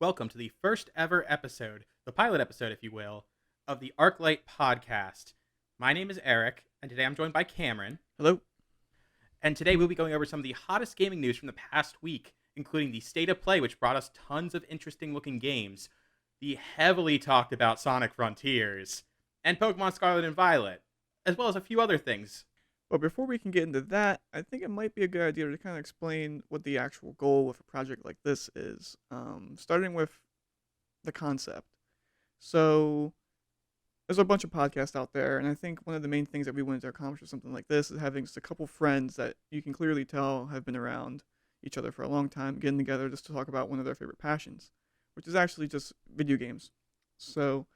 Welcome to the first ever episode, the pilot episode, if you will, of the Arclight podcast. My name is Erik, and today I'm joined by Camryn. Hello. And today we'll be going over some of the hottest gaming news from the past week, including the State of Play, which brought us tons of interesting looking games, the heavily talked about Sonic Frontiers, and Pokémon Scarlet and Violet, as well as a few other things. But before we can get into that, I think it might be a good idea to kind of explain what the actual goal with a project like this is, starting with the concept. So, there's a bunch of podcasts out there, and I think one of the main things that we wanted to accomplish with something like this is having just a couple friends that you can clearly tell have been around each other for a long time, getting together just to talk about one of their favorite passions, which is actually just video games. So,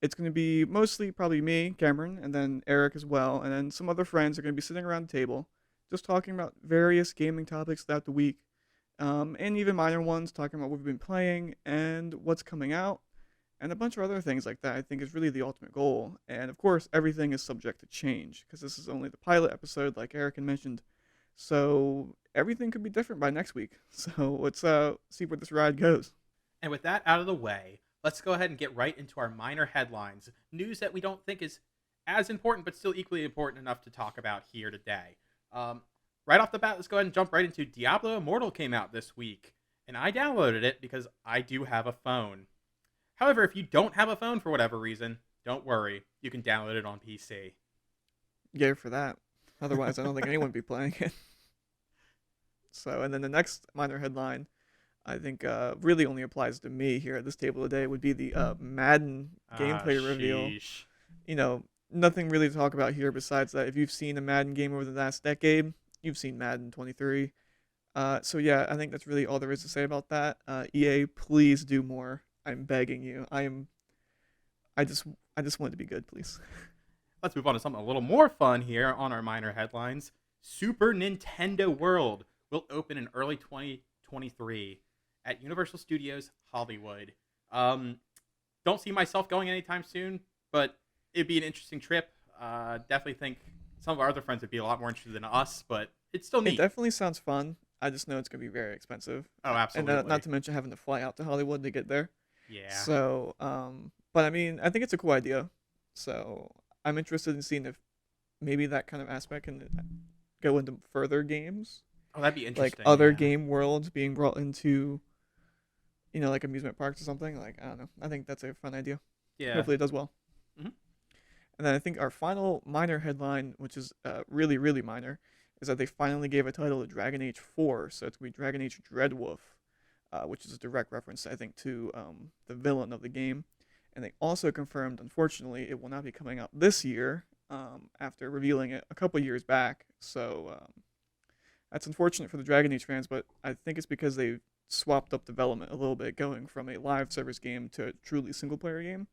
it's going to be mostly probably me, Cameron, and then Erik as well, and then some other friends are going to be sitting around the table, just talking about various gaming topics throughout the week, and even minor ones, talking about what we've been playing and what's coming out, and a bunch of other things like that. I think is really the ultimate goal. And of course, everything is subject to change because this is only the pilot episode, like Erik had mentioned. So everything could be different by next week. So let's see where this ride goes. And with that out of the way, let's go ahead and get right into our minor headlines. News that we don't think is as important, but still equally important enough to talk about here today. Right off the bat, let's go ahead and jump right into Diablo Immortal came out this week. And I downloaded it because I do have a phone. However, if you don't have a phone for whatever reason, don't worry. You can download it on PC. Yay for that. Otherwise, I don't think anyone would be playing it. So, and then the next minor headline, I think really only applies to me here at this table today, would be the Madden gameplay reveal. You know, nothing really to talk about here besides that if you've seen a Madden game over the last decade, you've seen Madden 23. So yeah, I think that's really all there is to say about that. EA, please do more. I'm begging you. I just want it to be good, please. Let's move on to something a little more fun here on our minor headlines. Super Nintendo World will open in early 2023 at Universal Studios Hollywood. Don't see myself going anytime soon, but it'd be an interesting trip. Definitely think some of our other friends would be a lot more interested than us, but it's still neat. It definitely sounds fun. I just know it's going to be very expensive. Oh, absolutely. And not to mention having to fly out to Hollywood to get there. Yeah. So, but I mean, I think it's a cool idea. So I'm interested in seeing if maybe that kind of aspect can go into further games. Oh, that'd be interesting. Like other game worlds being brought into, like amusement parks or something. Like, I don't know. I think that's a fun idea. Yeah. Hopefully it does well. Mm-hmm. And then I think our final minor headline, which is really, really minor, is that they finally gave a title to Dragon Age 4. So it's going to be Dragon Age Dreadwolf. Which is a direct reference, I think, to the villain of the game. And they also confirmed, unfortunately, it will not be coming out this year after revealing it a couple years back. So that's unfortunate for the Dragon Age fans, but I think it's because they swapped up development a little bit, going from a live service game to a truly single-player game.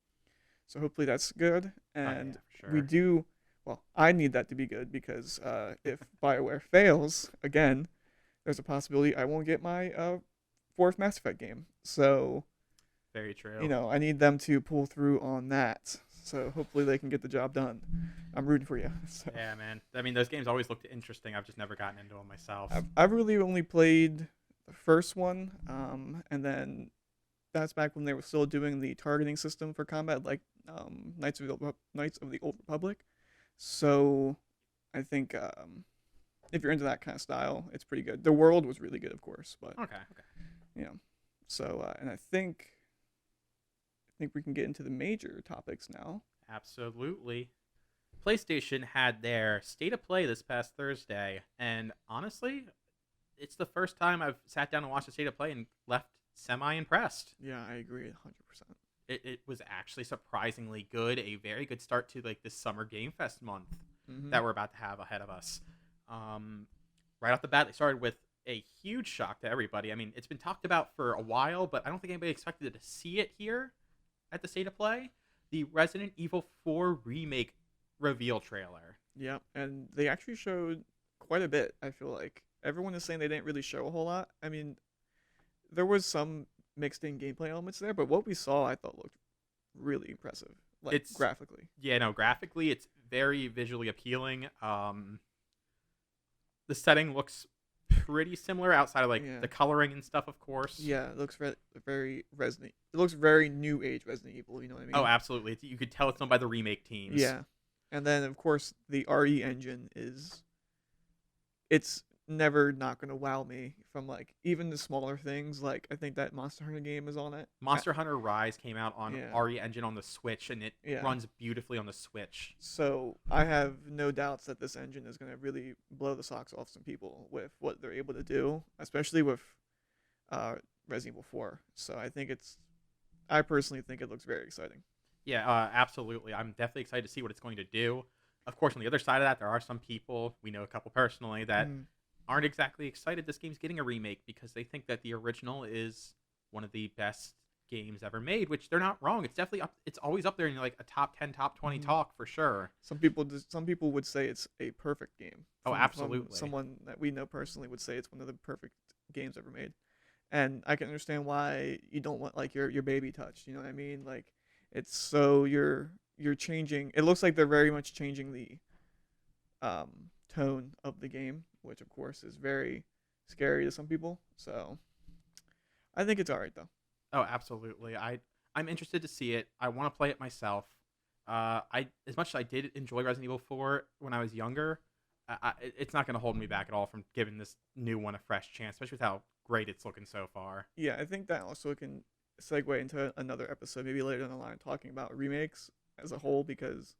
So hopefully that's good. And we do, well, I need that to be good because if BioWare fails, again, there's a possibility I won't get my fourth Mass Effect game. So very true. I need them to pull through on that. So hopefully they can get the job done. I'm rooting for you. So. Yeah, man. I mean, those games always looked interesting. I've just never gotten into them myself. I've really only played the first one, and then that's back when they were still doing the targeting system for combat, like Knights of the Old Republic. So I think if you're into that kind of style, it's pretty good. The world was really good, of course, but okay. So and I think we can get into the major topics now. Absolutely. PlayStation had their State of Play this past Thursday, and honestly, it's the first time I've sat down and watched a State of Play and left semi-impressed. Yeah, I agree 100%. It was actually surprisingly good, a very good start to like this Summer Game Fest month that we're about to have ahead of us. Right off the bat, they started with a huge shock to everybody. I mean, it's been talked about for a while, but I don't think anybody expected to see it here at the State of Play. The Resident Evil 4 Remake reveal trailer. Yeah, and they actually showed quite a bit, I feel like. Everyone is saying they didn't really show a whole lot. I mean, there was some mixed in gameplay elements there, but what we saw I thought looked really impressive. Like, graphically. Yeah, no, graphically it's very visually appealing. The setting looks pretty similar outside of like Yeah. the coloring and stuff, of course. Yeah, it looks very Resident. It looks very new age Resident Evil. You know what I Oh, mean? absolutely. You could tell it's done by the remake teams. Yeah, and then of course the RE engine is. It's never not gonna wow me from like even the smaller things. Like I think that Monster Hunter game is on it. Monster Hunter Rise came out on Yeah. RE Engine on the Switch, and it Yeah. runs beautifully on the Switch. So I have no doubts that this engine is gonna really blow the socks off some people with what they're able to do, especially with Resident Evil 4. So I personally think it looks very exciting. Yeah, absolutely. I'm definitely excited to see what it's going to do. Of course, on the other side of that, there are some people, we know a couple personally, that aren't exactly excited this game's getting a remake because they think that the original is one of the best games ever made, which they're not wrong. It's definitely it's always up there in like a top 10, top 20 talk for sure. Some people would say it's a perfect game. Oh, absolutely. Someone that we know personally would say it's one of the perfect games ever made. And I can understand why you don't want like your baby touched, you know what I mean? Like it's so you're changing. It looks like they're very much changing the tone of the game, which of course is very scary to some people. So I think it's all right though. Oh, absolutely. I'm interested to see it. I want to play it myself. As much as I did enjoy Resident Evil 4 when I was younger, it's not going to hold me back at all from giving this new one a fresh chance, especially with how great it's looking so far. Yeah, I think that also can segue into another episode, maybe later down the line, talking about remakes as a whole, because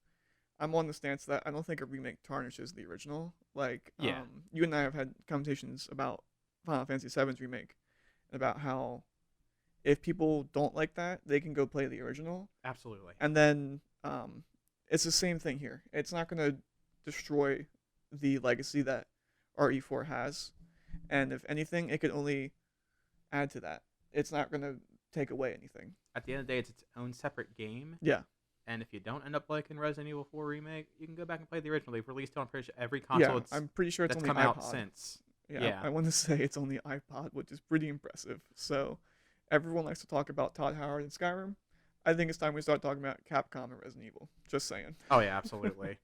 I'm on the stance that I don't think a remake tarnishes the original. Like, Yeah. You and I have had conversations about Final Fantasy VII's remake, and about how if people don't like that, they can go play the original. Absolutely. And then it's the same thing here. It's not going to destroy the legacy that RE4 has. And if anything, it could only add to that. It's not going to take away anything. At the end of the day, it's its own separate game. Yeah. And if you don't end up liking Resident Evil 4 Remake, you can go back and play the original. They've released it on pretty much every console Yeah, I'm pretty sure it's that's on the come iPod. out since. Yeah. I want to say it's on the iPod, which is pretty impressive. So everyone likes to talk about Todd Howard and Skyrim. I think it's time we start talking about Capcom and Resident Evil. Just saying. Oh, yeah, absolutely.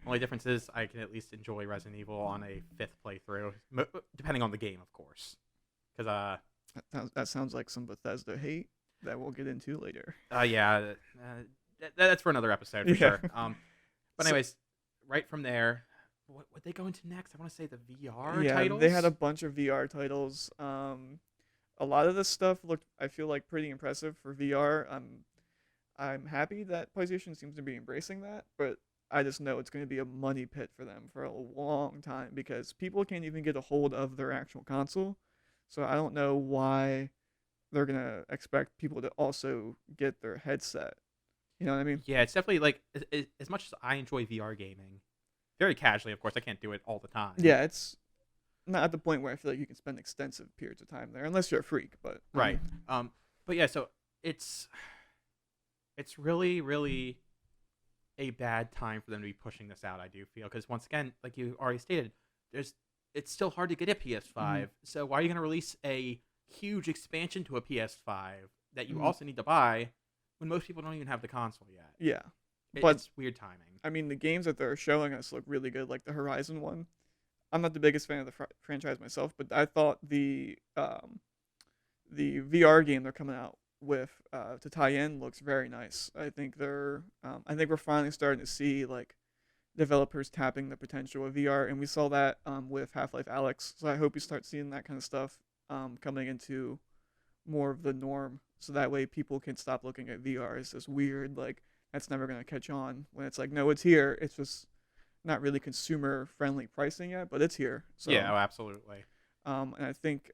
Only difference is I can at least enjoy Resident Evil on a 5th playthrough, depending on the game, of course. Because that sounds like some Bethesda hate that we'll get into later. That's for another episode for Yeah. sure. But anyways, right from there, what would they go into next? I want to say the VR titles. They had a bunch of VR titles. A lot of this stuff looked, I feel like, pretty impressive for VR. I'm happy that PlayStation seems to be embracing that, but I just know it's going to be a money pit for them for a long time because people can't even get a hold of their actual console. So I don't know why they're going to expect people to also get their headset. You know what I mean? Yeah, it's definitely like as much as I enjoy VR gaming, very casually, of course. I can't do it all the time. Yeah, it's not at the point where I feel like you can spend extensive periods of time there, unless you're a freak. But Right. But yeah, so it's really, really a bad time for them to be pushing this out. I do feel because once again, like you already stated, it's still hard to get a PS5. So why are you going to release a huge expansion to a PS5 that you also need to buy when most people don't even have the console yet? Yeah, But it's weird timing. I mean, the games that they're showing us look really good, like the Horizon one. I'm not the biggest fan of the franchise myself, but I thought the VR game they're coming out with to tie in looks very nice. I think we're finally starting to see like developers tapping the potential of VR, and we saw that with Half-Life Alyx. So I hope we start seeing that kind of stuff coming into more of the norm, so that way people can stop looking at VR as this weird, like, that's never going to catch on, when it's like, no, it's here. It's just not really consumer friendly pricing yet, but it's here. So Yeah, absolutely. and I think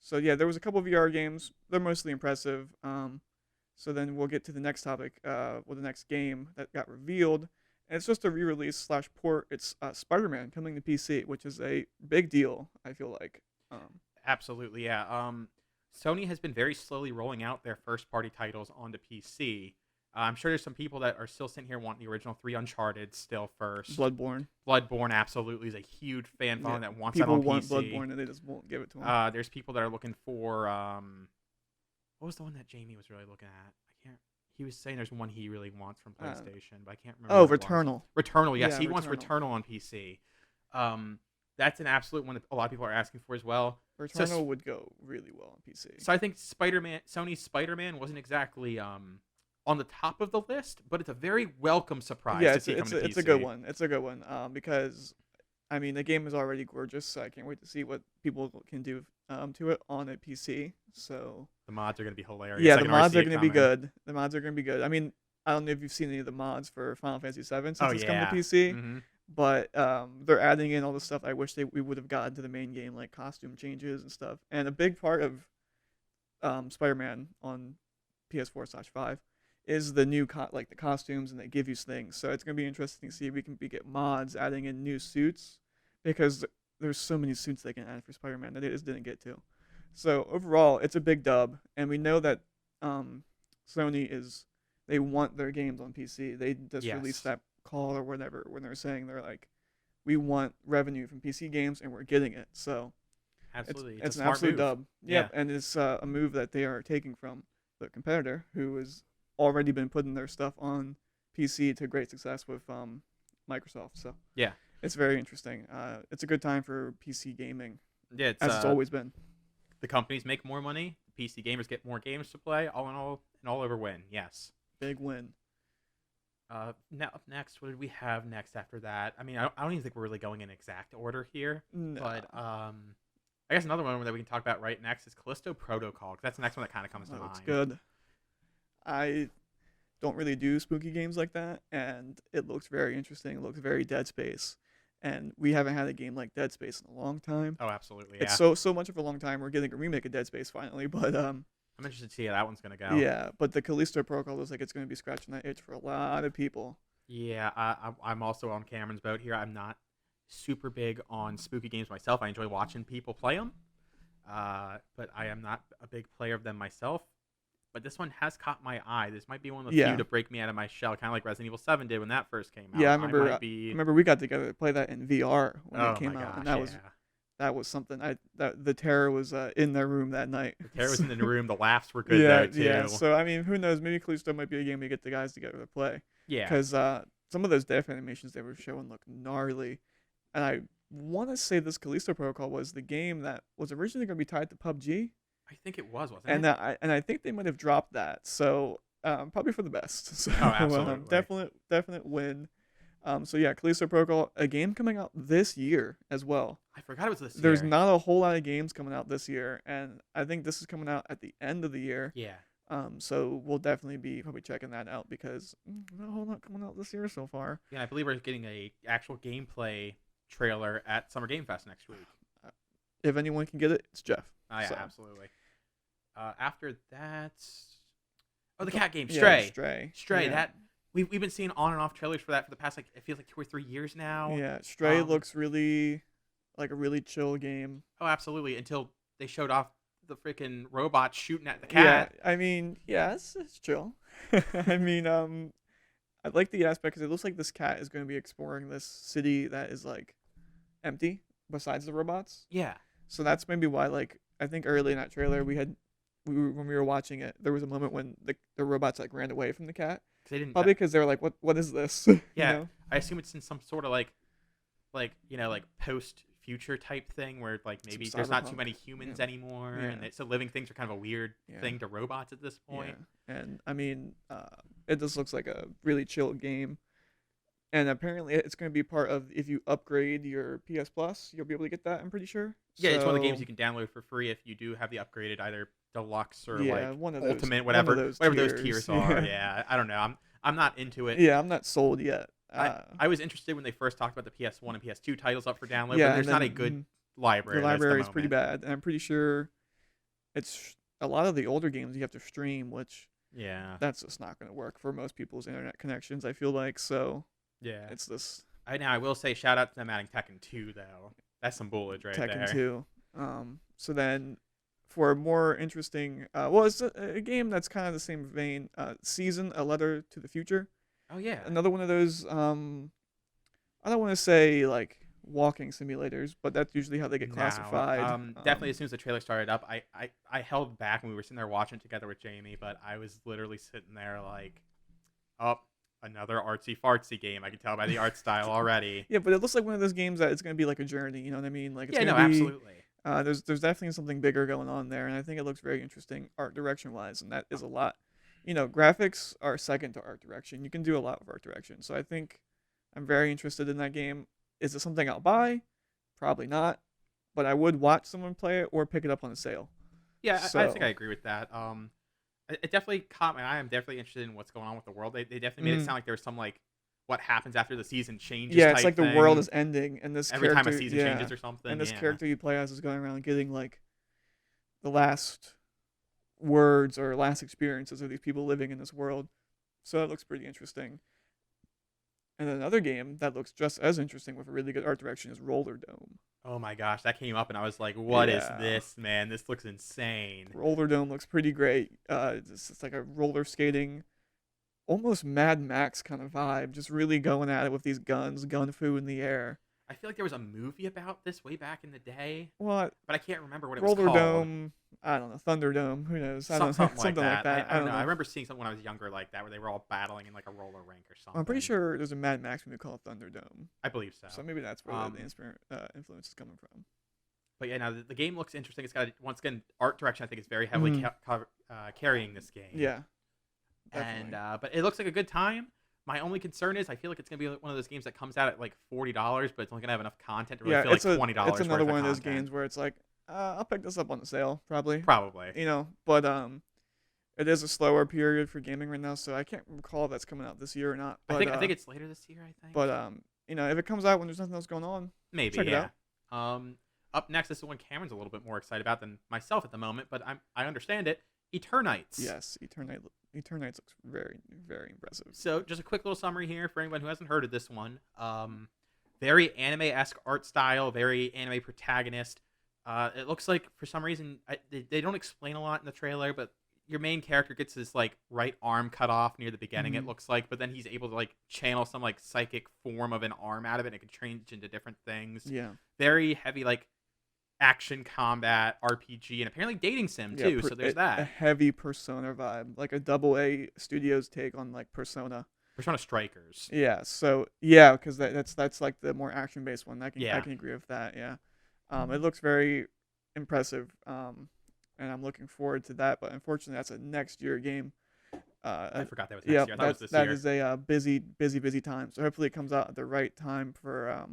so yeah, there was a couple of VR games. They're mostly impressive. So then we'll get to the next topic, the next game that got revealed, and it's just a re-release / port. It's Spider-Man coming to PC, which is a big deal, I feel like. Absolutely, yeah. Sony has been very slowly rolling out their first-party titles onto PC. I'm sure there's some people that are still sitting here wanting the original 3 Uncharted still first. Bloodborne absolutely is a huge fan following that wants people that on want PC. Bloodborne and they just won't give it to them. There's people that are looking for what was the one that Jamie was really looking at? He was saying there's one he really wants from PlayStation, but I can't remember. Oh, what it was. Returnal. Returnal, yes, Yeah, he wants Returnal. Returnal on PC. That's an absolute one that a lot of people are asking for as well. Returnal would go really well on PC. So I think Sony's Spider-Man wasn't exactly on the top of the list, but it's a very welcome surprise Yeah, to see come to PC. it's a good one. It's a good one. Because I mean the game is already gorgeous, so I can't wait to see what people can do to it on a PC. So The mods are going to be hilarious. yeah, I the can mods already are see it going to be coming. good. The mods are going to be good. I mean, I don't know if you've seen any of the mods for Final Fantasy VII since Oh it's come to yeah. PC, hmm but they're adding in all the stuff I wish we would have gotten to the main game, like costume changes and stuff. And a big part of Spider-Man on PS4/5 is the new like the costumes, and they give you things. So it's gonna be interesting to see if we can get mods adding in new suits, because there's so many suits they can add for Spider-Man that they just didn't get to. So overall, it's a big dub, and we know that Sony they want their games on PC. They just Yes. released that call or whatever when they're saying they're like, we want revenue from PC games and we're getting it. So Absolutely. it's a an smart absolute move. dub. Yep, and it's a move that they are taking from the competitor who has already been putting their stuff on PC to great success with Microsoft. So Yeah. it's very interesting. It's a good time for PC gaming, Yeah, as it's always been. the companies make more money, the PC gamers get more games to play, all in all, an all over win. Yes. Big win. Now up next, what did we have next after that? I mean, I don't even think we're really going in exact order here, No. but I guess another one that we can talk about right next is Callisto Protocol, 'cause that's the next one that kind of comes to That mind. looks good. I don't really do spooky games like that, and it looks very interesting. It looks very Dead Space, and we haven't had a game like Dead Space in a long time. Oh, absolutely. Yeah. It's so much of a long time. We're getting a remake of Dead Space finally, but I'm interested to see how that one's gonna go. yeah. But the Callisto Protocol looks like it's going to be scratching that itch for a lot of people. Yeah, I'm also on Cameron's boat here. I'm not super big on spooky games myself. I enjoy watching people play them, but I am not a big player of them myself. But this one has caught my eye. This might be one of the Yeah. few to break me out of my shell, kind of like Resident Evil 7 did when that first came out. Yeah, I might remember. be... I remember we got together to play that in VR when Oh it came my out, gosh, and yeah. that was something. That the terror was in their room that night. The terror was in the room. The laughs were good Yeah, though too. yeah. So I mean, who knows? Maybe Callisto might be a game we get the guys together to play. Yeah. Because some of those death animations they were showing look gnarly, and I want to say this Callisto Protocol was the game that was originally going to be tied to PUBG, I think it was, wasn't and it? I think they might have dropped that. So probably for the best. So absolutely. definite win. So yeah, Callisto Protocol, a game coming out this year as well. I forgot it was this There's year. not a whole lot of games coming out this year, and I think this is coming out at the end of the year. Yeah. So we'll definitely be probably checking that out because not a whole lot coming out this year so far. Yeah, I believe we're getting a actual gameplay trailer at Summer Game Fest next week. If anyone can get it, it's Jeff. Oh yeah, So, absolutely. After that, the cat game, yeah, Stray. Yeah. That we've been seeing on and off trailers for that for the past, like, it feels like 2 or 3 years now. Yeah, Stray Um, looks really like a really chill game. Oh, absolutely. Until they showed off the freaking robot shooting at the Yeah, cat. I mean, yeah, it's chill. I mean, I like the aspect because it looks like this cat is going to be exploring this city that is like empty besides the robots. Yeah. So that's maybe why, like, I think early in that trailer when we were watching it, there was a moment when the robots like ran away from the cat. 'Cause they didn't. Probably because they were like, what is this? You Yeah. know? I assume it's in some sort of like post future type thing where like maybe Some there's not too cyberpunk. many humans Yeah. anymore, Yeah. and so living things are kind of a weird Yeah. thing to robots at this point. Yeah. And I mean, it just looks like a really chill game. And apparently, it's going to be part of if you upgrade your PS Plus, you'll be able to get that. I'm pretty sure. Yeah, it's one of the games So, you can download for free if you do have the upgraded either deluxe or yeah, like one of those, ultimate, one of whatever those those tiers. tiers are. Yeah, I don't know. I'm not into it. Yeah, I'm not sold yet. I was interested when they first talked about the PS1 and PS2 titles up for download, yeah, but there's and not a then, good library. The at the library is pretty moment. bad, and I'm pretty sure it's a lot of the older games you have to stream, which Yeah, that's just not going to work for most people's internet connections. I feel like so. yeah. It's this I will say shout out to them adding Tekken 2 though. That's some bullet right Tekken there. 2. So then, for a more interesting, well, it's a game that's kind of the same vein. Season, A Letter to the Future. Oh yeah. Another one of those. I don't want to say like walking simulators, but that's usually how they get No, classified. definitely as soon as the trailer started up, I held back when we were sitting there watching it together with Jamie, but I was literally sitting there like, oh, Another artsy fartsy game. I can tell by the art style already. Yeah, but it looks like one of those games that it's gonna be like a journey. You know what I mean? Like it's Yeah, no, gonna be. absolutely. There's definitely something bigger going on there, and I think it looks very interesting art direction wise, and that is a lot. Graphics are second to art direction. You can do a lot with art direction, so I think I'm very interested in that game. Is it something I'll buy? Probably not, but I would watch someone play it or pick it up on a sale. Yeah, I think So, I agree with that. It definitely caught my eye. I'm definitely interested in what's going on with the world. They definitely made it mm, sound like there was some like what happens after the season changes yeah, it's type like the world thing. is ending, and this Every time a character, season yeah, changes or something. and this Yeah. character you play as is going around getting like the last words or last experiences of these people living in this world. So that looks pretty interesting. And then another game that looks just as interesting with a really good art direction is Roller Dome. Oh my gosh, that came up and I was like, "What is Yeah, this, man? This looks insane." Roller Dome looks pretty great. It's like a roller skating, almost Mad Max kind of vibe. Just really going at it with these guns, gun fu in the air. I feel like there was a movie about this way back in the day, What? but I can't remember what it was Roller called. Dome? I don't know. Thunderdome? Who knows? I don't know. Something like Something like that. that. I I don't don't know. I know. remember seeing something when I was younger like that, where they were all battling in like a roller rink or I'm pretty something. sure there's a Mad Max movie called Thunderdome. I believe so. So maybe that's where the Um, influence is coming from. but yeah, now the game looks interesting. It's got once again art direction. I think is very heavily Mhm. carrying this game. Yeah, And definitely. but it looks like a good time. My only concern is I feel like it's gonna be one of those games that comes out at like $40, but it's only gonna have enough content to really Yeah, feel like $20 it's another worth one of of those content. games where it's like, I'll pick this up on the sale probably. Probably. But it is a slower period for gaming right now, so I can't recall if that's coming out this year or not. I think it's later this year. I think. But if it comes out when there's nothing else going on, Maybe, check it yeah. out. Up next is the one Cameron's a little bit more excited about than myself at the moment, but I understand it. Eternites. Yes, Eternights looks very, very impressive. So just a quick little summary here for anyone who hasn't heard of this one. Very anime-esque art style, very anime protagonist. It looks like for some reason they don't explain a lot in the trailer, but your main character gets his like right arm cut off near the beginning. It Mhm. looks like, but then he's able to like channel some like psychic form of an arm out of it, and it can change into different things. Yeah. Very heavy like action combat RPG and apparently dating sim Yeah, too. So there's a that. heavy Persona vibe, like a double A Studios take on like Persona. Persona Strikers. Yeah, so yeah, because that's like the more action based one. I Yeah. can agree with that. Yeah, it looks very impressive. And I'm looking forward to that. But unfortunately, that's a next year game. I forgot that was Yeah, next year. I thought it was this that year. is a busy time. So hopefully it comes out at the right time for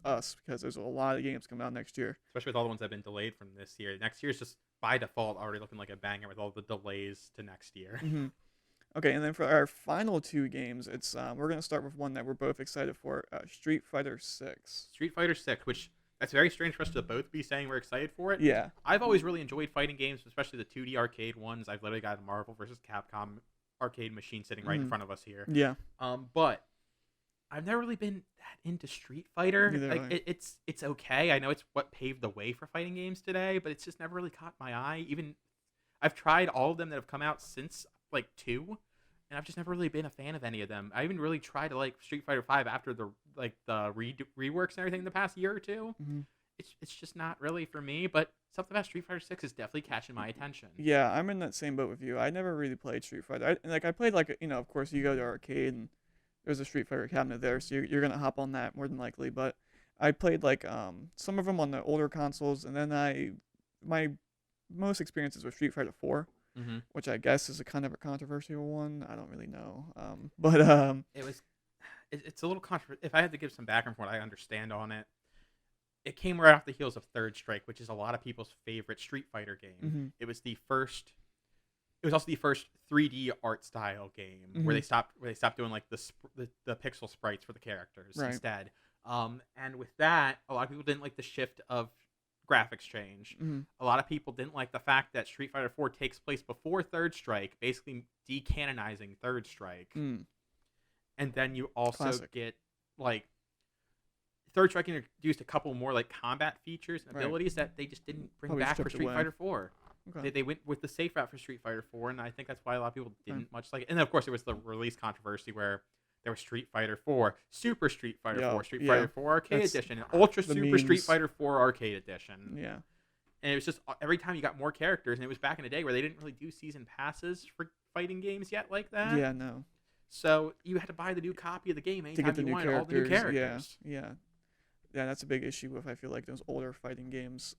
us because there's a lot of games coming out next year. Especially with all the ones that have been delayed from this year. Next year's just by default already looking like a banger with all the delays to next year. hmm Okay, and then for our final two games, it's we're gonna start with one that we're both excited for, Street Fighter 6. Street Fighter 6, which that's very strange for us to both be saying we're excited for it. Yeah. I've always really enjoyed fighting games, especially the 2D arcade ones. I've literally got a Marvel vs. Capcom arcade machine sitting right in Mhm. front of us here. Yeah. But I've never really been that into Street Fighter. Neither Like have I. it's okay. I know it's what paved the way for fighting games today, but it's just never really caught my eye. Even I've tried all of them that have come out since like 2, and I've just never really been a fan of any of them. I even really tried to like Street Fighter 5 after the reworks and everything in the past year or two. hmm It's just not really for me, but something about Street Fighter 6 is definitely catching my attention. Yeah, I'm in that same boat with you. I never really played Street Fighter. I played like of course you go to arcade and there's a Street Fighter cabinet there, so you're gonna hop on that more than likely. But I played like some of them on the older consoles, and then my most experiences with Street Fighter 4, Mm-hmm. which I guess is a kind of a controversial one. I don't really know. But It was it's a little controversial. If I had to give some background from what I understand on it, it came right off the heels of Third Strike, which is a lot of people's favorite Street Fighter game. mhm, It was the first. It was also the first 3D art style game where Mhm. they stopped doing like the pixel sprites for the characters Right. instead. And with that, a lot of people didn't like the shift of graphics change. mhm, A lot of people didn't like the fact that Street Fighter 4 takes place before Third Strike, basically decanonizing Third Strike. mm, And then you also Classic. get like Third Strike introduced a couple more like combat features and Right. abilities that they just didn't bring Probably back for stripped Street away. Fighter 4. Okay. They went with the safe route for Street Fighter 4, and I think that's why a lot of people didn't much like it. And then, of course, there was the release controversy where there was Street Fighter 4, Super Street Fighter Yeah, 4, Street yeah. Fighter 4 Arcade That's Edition, and Ultra the Super Street memes. Fighter 4 Arcade Edition. Yeah. And it was just every time you got more characters, and it was back in the day where they didn't really do season passes for fighting games yet like that. Yeah. No. So you had to buy the new copy of the game to get anytime the you new wanted all the new characters. Yeah, characters. yeah, yeah. That's a big issue with, I feel like, those older fighting games.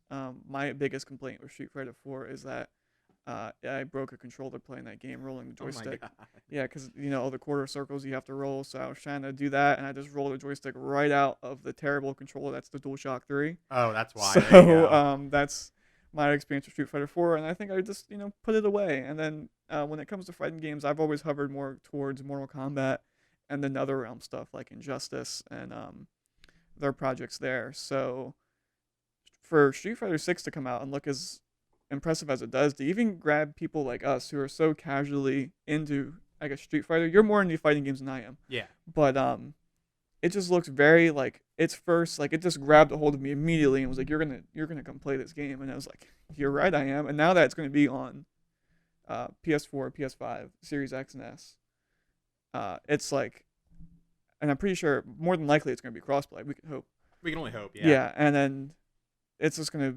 My biggest complaint with Street Fighter 4 is that I broke a controller playing that game, rolling the Oh my joystick. god. Yeah, because all the quarter circles you have to roll. So I was trying to do that, and I just rolled the joystick right out of the terrible controller that's the DualShock 3. Oh, that's why. There you So go. that's my experience with Street Fighter 4, and I think I just put it away. And then when it comes to fighting games, I've always hovered more towards Mortal Kombat and the NetherRealm stuff like Injustice and their projects there. So for Street Fighter 6 to come out and look as impressive as it does, to even grab people like us who are so casually into, I guess, Street Fighter, you're more into fighting games than I am. Yeah. But it just looks very like it's first like it just grabbed a hold of me immediately and was like, you're gonna come play this game, and I was like, you're right, I am. And now that it's gonna be on PS4, PS5, Series X and S, it's like, and I'm pretty sure more than likely it's gonna be crossplay. We can hope. We can only hope. Yeah. Yeah, and then it's just gonna.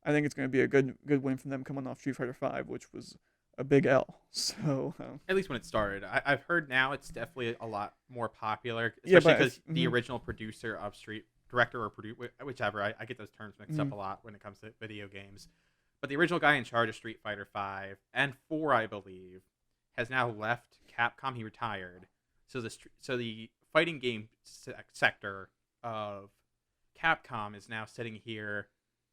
I think it's gonna be a good win from them coming off Street Fighter 5, which was a big L. So At least when it started, I've heard now it's definitely a lot more popular, yeah, especially but because the original producer of director or whichever, I get those terms mixed up a lot when it comes to video games. But the original guy in charge of Street Fighter 5 and 4, I believe, has now left Capcom. He retired. So the fighting game sector of Capcom is now sitting here,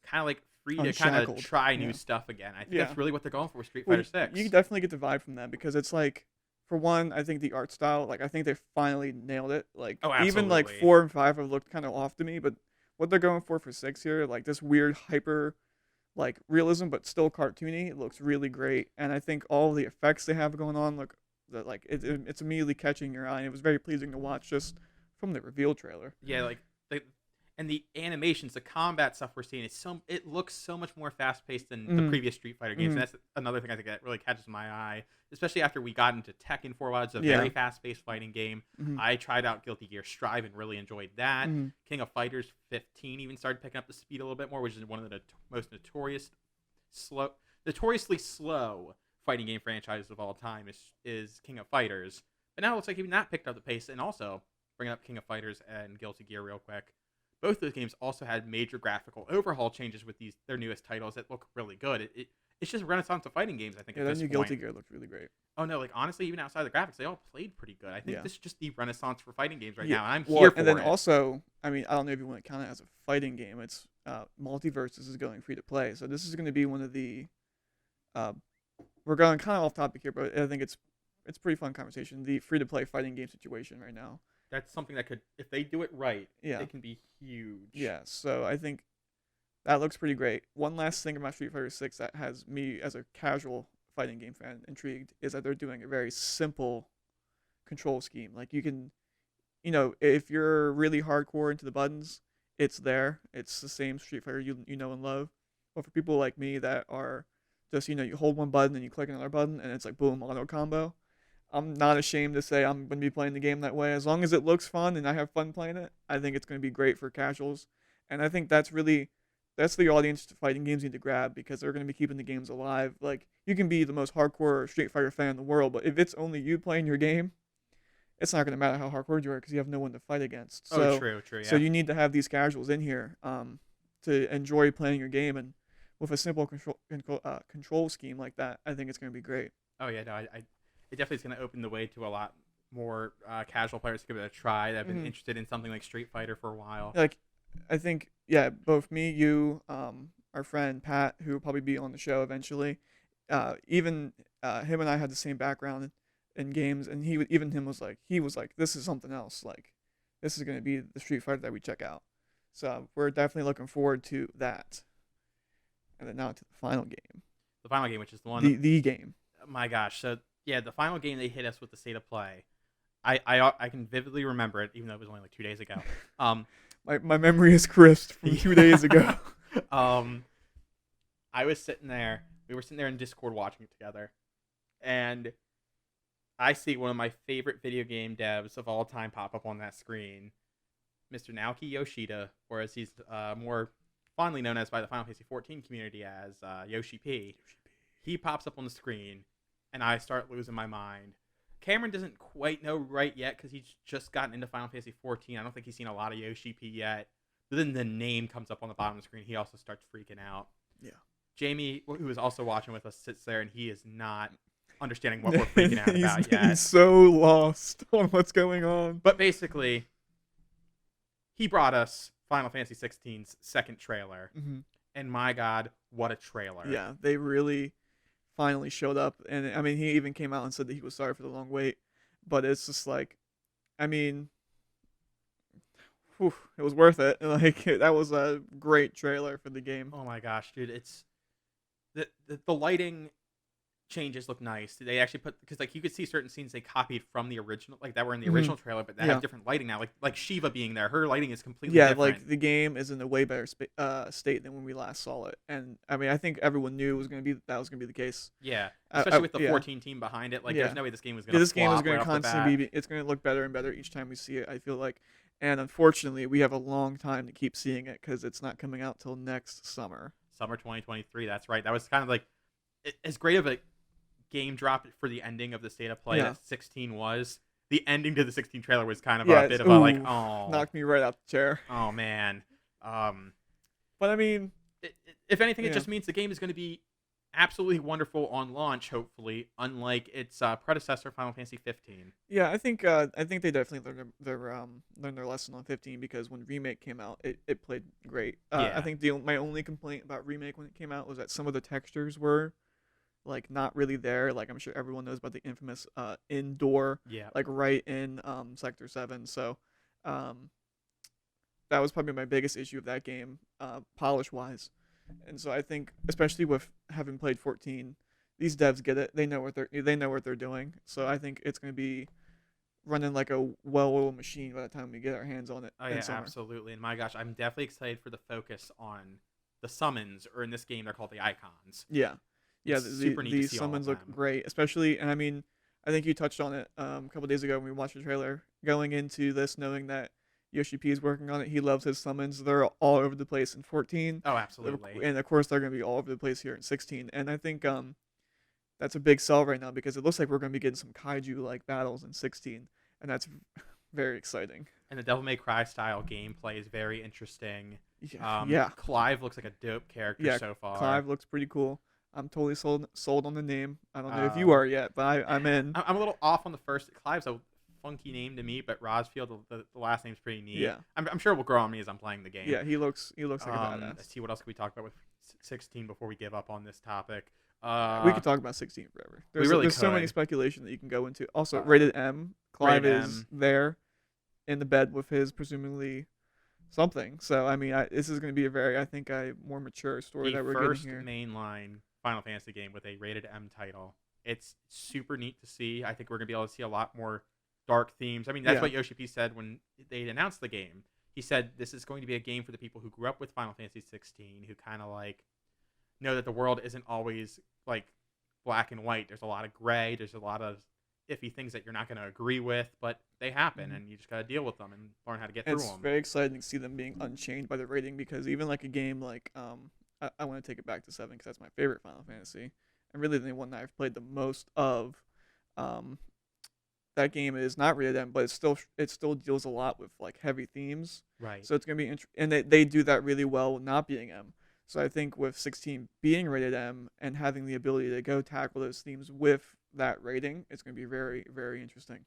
kind of like free to kind of try new stuff again. I think that's really what they're going for with Street Fighter 6. You definitely get the vibe from that because it's like, for one, I think the art style, like I think they finally nailed it. Like even like 4 and 5 have looked kind of off to me, but what they're going for 6 here, like this weird hyper like realism but still cartoony, it looks really great. And I think all the effects they have going on look that like it's immediately catching your eye, and it was very pleasing to watch just from the reveal trailer. Yeah, like and the animations, the combat stuff we're seeing it looks so much more fast paced than the previous Street Fighter games. And that's another thing I think that really catches my eye, especially after we got into Tekken 4 a while. It's a very fast paced fighting game. I tried out Guilty Gear Strive and really enjoyed that. King of Fighters 15 even started picking up the speed a little bit more, which is one of the most notoriously slow fighting game franchises of all time is King of Fighters. But now it looks like even that picked up the pace. And also, bringing up King of Fighters and Guilty Gear real quick, both those games also had major graphical overhaul changes with their newest titles that look really good. It's just a renaissance of fighting games, I think. Yeah, that new Guilty Gear looked really great. Oh no, like honestly, even outside the graphics, they all played pretty good. I think this is just the renaissance for fighting games right now, and I'm here for it. And then also, I mean, I don't know if you want to count it as a fighting game. It's Multiverses is going free to play, so this is going to be one of the. We're going kind of off topic here, but I think it's pretty fun conversation. The free to play fighting game situation right now. That's something that could, if they do it right, it can be huge. Yeah, so I think that looks pretty great. One last thing about Street Fighter 6 that has me, as a casual fighting game fan, intrigued is that they're doing a very simple control scheme. Like you can, if you're really hardcore into the buttons, it's there. It's the same Street Fighter you know and love. But for people like me that are just, you hold one button and you click another button and it's like boom, auto combo. I'm not ashamed to say I'm going to be playing the game that way. As long as it looks fun and I have fun playing it, I think it's going to be great for casuals. And I think that's the audience fighting games need to grab, because they're going to be keeping the games alive. Like, you can be the most hardcore Street Fighter fan in the world, but if it's only you playing your game, it's not going to matter how hardcore you are because you have no one to fight against. So, true, yeah. So you need to have these casuals in here to enjoy playing your game, and with a simple control scheme like that, I think it's going to be great. Oh yeah, no, it definitely is going to open the way to a lot more casual players to give it a try that have been interested in something like Street Fighter for a while. Like, I think, both me, you, our friend Pat, who will probably be on the show eventually, even him and I had the same background in games, and he was like, this is something else. Like, this is going to be the Street Fighter that we check out. So we're definitely looking forward to that. And then now to the final game. The final game, which is the one. The game. My gosh. So, yeah, the final game, they hit us with the state of play. I can vividly remember it, even though it was only like 2 days ago. My memory is crisp from 2 days ago. I was sitting there. We were sitting there in Discord watching it together. And I see one of my favorite video game devs of all time pop up on that screen. Mr. Naoki Yoshida, or as he's more fondly known as by the Final Fantasy XIV community as Yoshi P. He pops up on the screen, and I start losing my mind. Cameron doesn't quite know right yet because he's just gotten into Final Fantasy 14. I don't think he's seen a lot of Yoshi P yet. But then the name comes up on the bottom of the screen. He also starts freaking out. Yeah. Jamie, who is also watching with us, sits there and he is not understanding what we're freaking out about yet. He's so lost on what's going on. But basically, he brought us Final Fantasy 16's second trailer. Mm-hmm. And my God, what a trailer. Yeah, they really finally showed up. And, I mean, he even came out and said that he was sorry for the long wait. But it's just like, I mean, whew, it was worth it. Like, that was a great trailer for the game. Oh my gosh, dude. It's... The lighting changes look nice. They actually put, because like you could see certain scenes they copied from the original, like that were in the original trailer, but they have different lighting now. Like Shiva being there, her lighting is completely different. Like the game is in a way better state than when we last saw it, and I mean I think everyone knew that was gonna be the case. Yeah, especially with the 14 team behind it. Like there's no way this game was gonna. This game is flop gonna right constantly be. It's gonna look better and better each time we see it. I feel like, and unfortunately we have a long time to keep seeing it because it's not coming out till next summer. Summer 2023. That's right. That was kind of like as great of a game drop for the ending of the state of play that 16 was. The ending to the 16 trailer was kind of a bit of a like, oh, knocked me right out the chair. Oh man. But I mean, if anything, it just means the game is going to be absolutely wonderful on launch, hopefully, unlike its predecessor, Final Fantasy 15. Yeah, I think they definitely learned their lesson on 15 because when Remake came out, it played great. I think my only complaint about Remake when it came out was that some of the textures were like not really there. Like I'm sure everyone knows about the infamous indoor, like right in Sector 7. So that was probably my biggest issue of that game, polish wise. And so I think, especially with having played 14, these devs get it. They know what they're doing. So I think it's going to be running like a well-oiled machine by the time we get our hands on it. Oh yeah, absolutely. And my gosh, I'm definitely excited for the focus on the summons, or in this game they're called the icons. Yeah, the summons look great, especially. And I mean, I think you touched on it a couple days ago when we watched the trailer. Going into this, knowing that Yoshi P is working on it. He loves his summons. They're all over the place in 14. Oh, absolutely. And of course, they're going to be all over the place here in 16. And I think that's a big sell right now because it looks like we're going to be getting some kaiju-like battles in 16. And that's very exciting. And the Devil May Cry style gameplay is very interesting. Yeah. Clive looks like a dope character so far. Clive looks pretty cool. I'm totally sold on the name. I don't know if you are yet, but I'm in. I'm a little off on the first. Clive's a funky name to me, but Rosfield, the last name's pretty neat. Yeah, I'm sure it will grow on me as I'm playing the game. Yeah, he looks like a badass. Let's see, what else can we talk about with 16 before we give up on this topic? We could talk about 16 forever. There's so many speculation that you can go into. Also, rated M. Clive is there in the bed with his presumably something. So I mean, this is going to be a more mature story that we're getting here. The first mainline Final Fantasy game with a rated M title. It's super neat to see. I think we're going to be able to see a lot more dark themes. I mean, that's what Yoshi P said when they announced the game. He said this is going to be a game for the people who grew up with Final Fantasy 16, who kind of like know that the world isn't always like black and white. There's a lot of gray. There's a lot of iffy things that you're not going to agree with, but they happen, and you just got to deal with them and learn how to get through them. It's very exciting to see them being unchained by the rating, because even like a game like I want to take it back to 7 because that's my favorite Final Fantasy, and really the one that I've played the most of. That game is not rated M, but it still deals a lot with like heavy themes. Right. So it's gonna be and they do that really well not being M. So I think with 16 being rated M and having the ability to go tackle those themes with that rating, it's gonna be very, very interesting.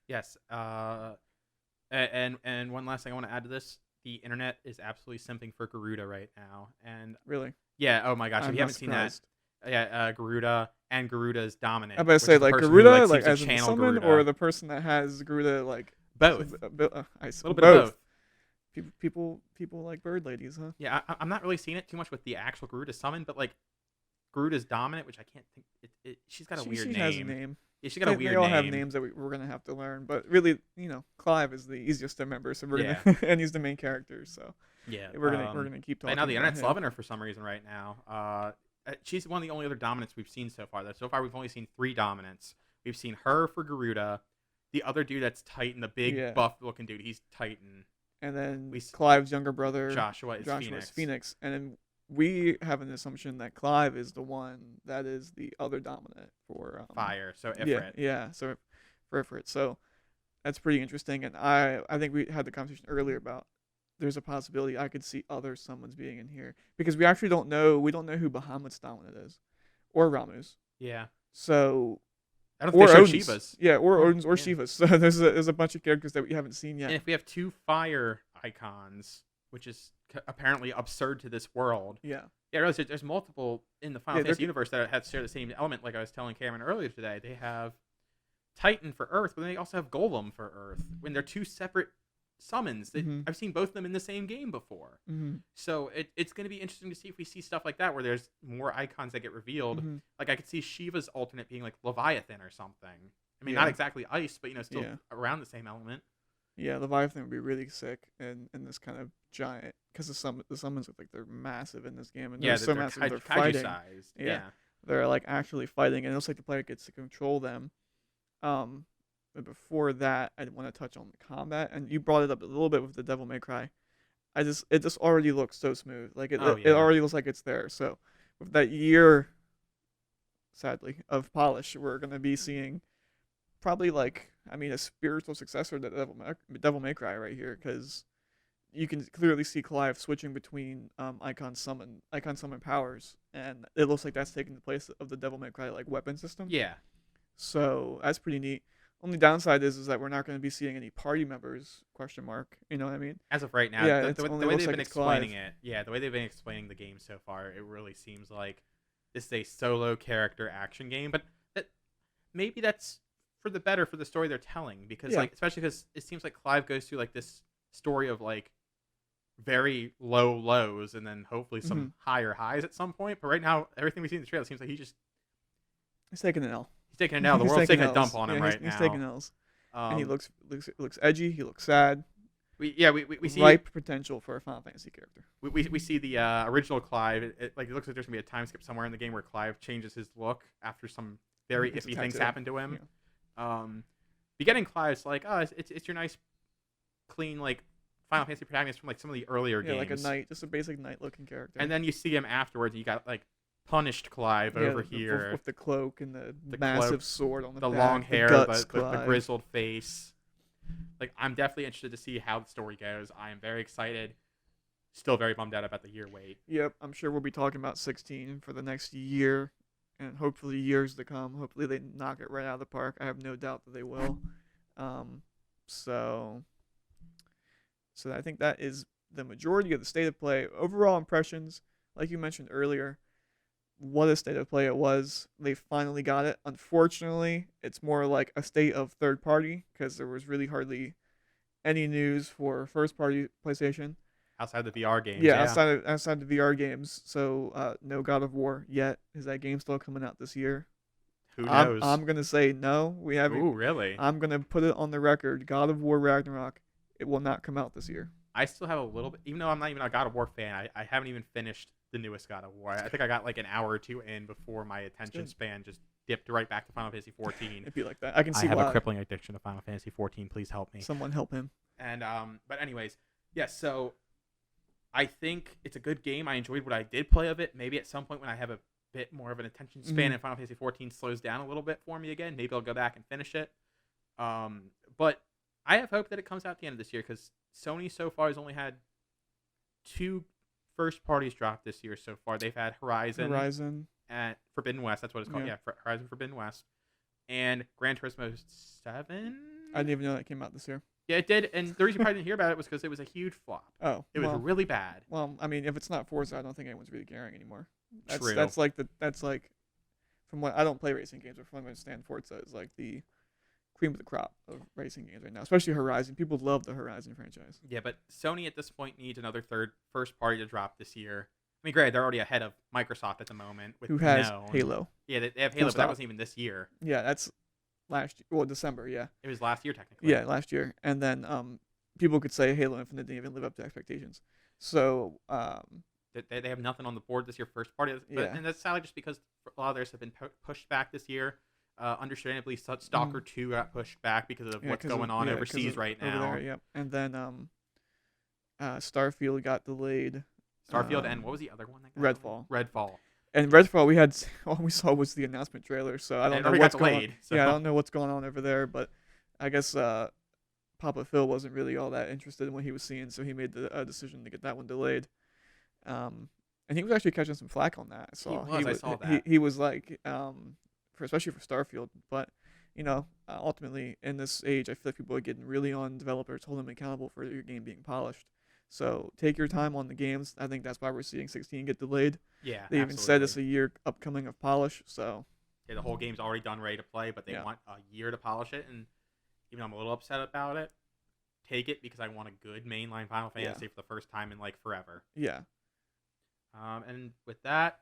Yes. And one last thing I want to add to this: the internet is absolutely simping for Garuda right now. And really, yeah. Oh my gosh! If you haven't seen that, Garuda and Garuda's dominant. I'm about to say like Garuda, like as in summon, or the person that has Garuda, like both. A little bit of both. People like bird ladies, huh? Yeah, I'm not really seeing it too much with the actual Garuda summon, but like Garuda's dominant, which I can't think. She's got a weird name. She has a name. Yeah, she got a weird name. They all have names that we're gonna have to learn, but really, Clive is the easiest to remember, so we're gonna and he's the main character, so yeah, we're gonna keep talking. And now the internet's loving her for some reason right now. She's one of the only other dominants we've seen so far. So far, we've only seen 3 dominants. We've seen her for Garuda, the other dude that's Titan, the big buff-looking dude. He's Titan. And then Clive's younger brother, Joshua is Phoenix. And then we have an assumption that Clive is the one that is the other dominant for Fire. So Ifrit. Yeah. So for it. So that's pretty interesting. And I think we had the conversation earlier about there's a possibility I could see other summons being in here because we actually don't know. We don't know who Bahamut's dominant is, or Ramu's. Yeah. So I don't or think they show Odin's. Shivas. Yeah, or Oh, Odin's or yeah. Shiva's. So there's a bunch of characters that we haven't seen yet. And if we have 2 fire icons, which is apparently absurd to this world. Yeah. Yeah, I realize there's multiple in the Final Yeah, Fantasy universe that have share the same element. Like I was telling Cameron earlier today, they have Titan for Earth, but then they also have Golem for Earth. When they're 2 separate summons, that Mhm. I've seen both of them in the same game before. Mhm. So it's going to be interesting to see if we see stuff like that where there's more icons that get revealed. Mhm. Like I could see Shiva's alternate being like Leviathan or something. I mean, Yeah. not exactly ice, but still Yeah. around the same element. Yeah, Leviathan would be really sick in this kind of giant because the summons look like they're massive in this game and Yeah, they're so they're massive they're kaiju fighting. sized. Yeah. Yeah. They're like actually fighting and it looks like the player gets to control them. But before that, I want to touch on the combat and you brought it up a little bit with the Devil May Cry. It just already looks so smooth. Like it already looks like it's there. So with that year, sadly, of polish, we're gonna be seeing probably a spiritual successor to Devil May Cry right here because you can clearly see Clive switching between icon summon powers and it looks like that's taking the place of the Devil May Cry weapon system. Yeah. So that's pretty neat. Only downside is that we're not going to be seeing any party members ? You know what I mean? As of right now, Yeah, the it way only they've looks been like it's explaining Clive. the way they've been explaining the game so far, it really seems like this is a solo character action game. But maybe that's for the better for the story they're telling because Yeah. especially because it seems like Clive goes through this story of very low lows and then hopefully some higher highs at some point. But right now, everything we see in the trailer seems like he's taking an L. taking it now. The He's world's taking a Ls. dump on him Yeah, right he's now. taking L's. And he Um, looks edgy. He looks sad. we see Ripe potential for a Final Fantasy character. we see the original Clive. It looks like there's gonna be a time skip somewhere in the game where Clive changes his look after some very It's a iffy things tattoo. happen to him. Yeah. Beginning Clive's it's your nice, clean Final Fantasy protagonist from some of the earlier Yeah, games. just a basic knight looking character. And then you see him afterwards. And you got punished Clive over the- here, with the cloak and the The massive cloak, sword on the the back, long hair, guts, the Clive. grizzled face. I'm definitely interested to see how the story goes. I am very excited. Still very bummed out about the year wait. Yep, I'm sure we'll be talking about 16 for the next year, and hopefully years to come. Hopefully they knock it right out of the park. I have no doubt that they will. So I think that is the majority of the state of play. Overall impressions, like you mentioned earlier, what a state of play it was. They finally got it. Unfortunately, it's more like a state of third party because there was really hardly any news for first party PlayStation. Outside the VR games, Yeah, outside the VR games. So no God of War yet. Is that game still coming out this year? Who knows? I'm gonna say no. We haven't. Ooh, really? I'm gonna put it on the record. God of War Ragnarok. It will not come out this year. I still have a little bit, even though I'm not even a God of War fan. I haven't even finished the newest God of War. I think I got an hour or two in before my attention good. span just dipped right back to Final Fantasy 14. It'd be like that. I can see I have why. a crippling addiction to Final Fantasy 14. Please help me. Someone help him. And but anyways, yes. So I think it's a good game. I enjoyed what I did play of it. Maybe at some point when I have a bit more of an attention span and Final Fantasy 14 slows down a little bit for me again, maybe I'll go back and finish it. But I have hope that it comes out at the end of this year because Sony so far has only had 2 first parties drop this year so far. They've had Horizon and Forbidden West. That's what it's called. Yeah. Yeah, Horizon Forbidden West. And Gran Turismo 7. I didn't even know that came out this year. Yeah, it did. And the reason you probably didn't hear about it was because it was a huge flop. Oh, It was really bad. well. I mean, if it's not Forza, I don't think anyone's really caring anymore. True. That's like from what I don't play racing games, but from what I understand, Forza is like the cream of the crop of racing games right now, especially Horizon. People love the Horizon franchise. Yeah, but Sony at this point needs another first party to drop this year. I mean, granted, they're already ahead of Microsoft at the moment. With Who has No. Halo? Yeah, they have Full Halo, but that stop. wasn't even this year. Yeah, that's last year. Well, December. Yeah, It was last year, technically. yeah, last year. And then people could say Halo Infinite didn't even live up to expectations. So They have nothing on the board this year, first party. But, Yeah. And that's sadly just because a lot of theirs have been pushed back this year. Understandably, Stalker 2 got pushed back because of yeah, what's 'cause going on overseas right over now. there, yep. And then Starfield got delayed. Starfield and what was the other one? That got Redfall. delayed? Redfall. And Redfall, we had all we saw was the announcement trailer, so I And don't it know already got what's going on. delayed. So Yeah, I don't know what's going on over there, but I guess Papa Phil wasn't really all that interested in what he was seeing, so he made the decision to get that one delayed. And he was actually catching some flack on that. I he saw was. I saw that. he was like, especially for Starfield, but ultimately in this age, I feel like people are getting really on developers, holding them accountable for your game being polished. So take your time on the games. I think that's why we're seeing 16 get delayed. Yeah, They even said absolutely. it's a year upcoming of polish. So Yeah, the whole game's already done, ready to play, but they yeah, want a year to polish it. And even though I'm a little upset about it, take it because I want a good mainline Final yeah, Fantasy for the first time in like forever. yeah, And with that,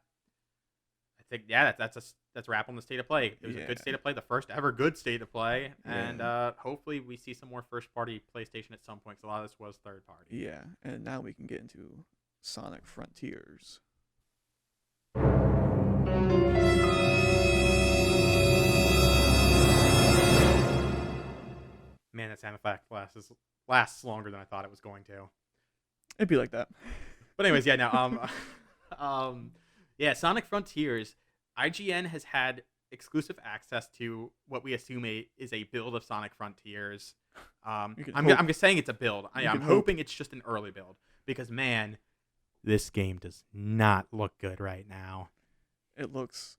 I think that's a wrap on the state of play. It was a yeah, good state of play, the first ever good state of play, and yeah, hopefully we see some more first party PlayStation at some point. 'Cause a lot of this was third party. yeah. And now we can get into Sonic Frontiers. Man, that sound effect lasts longer than I thought it was going to. It'd be like that. But anyways, yeah, now yeah, Sonic Frontiers, IGN has had exclusive access to what we assume is a build of Sonic Frontiers. I'm just saying it's a build. I'm hoping it's just an early build because man, this game does not look good right now. It looks.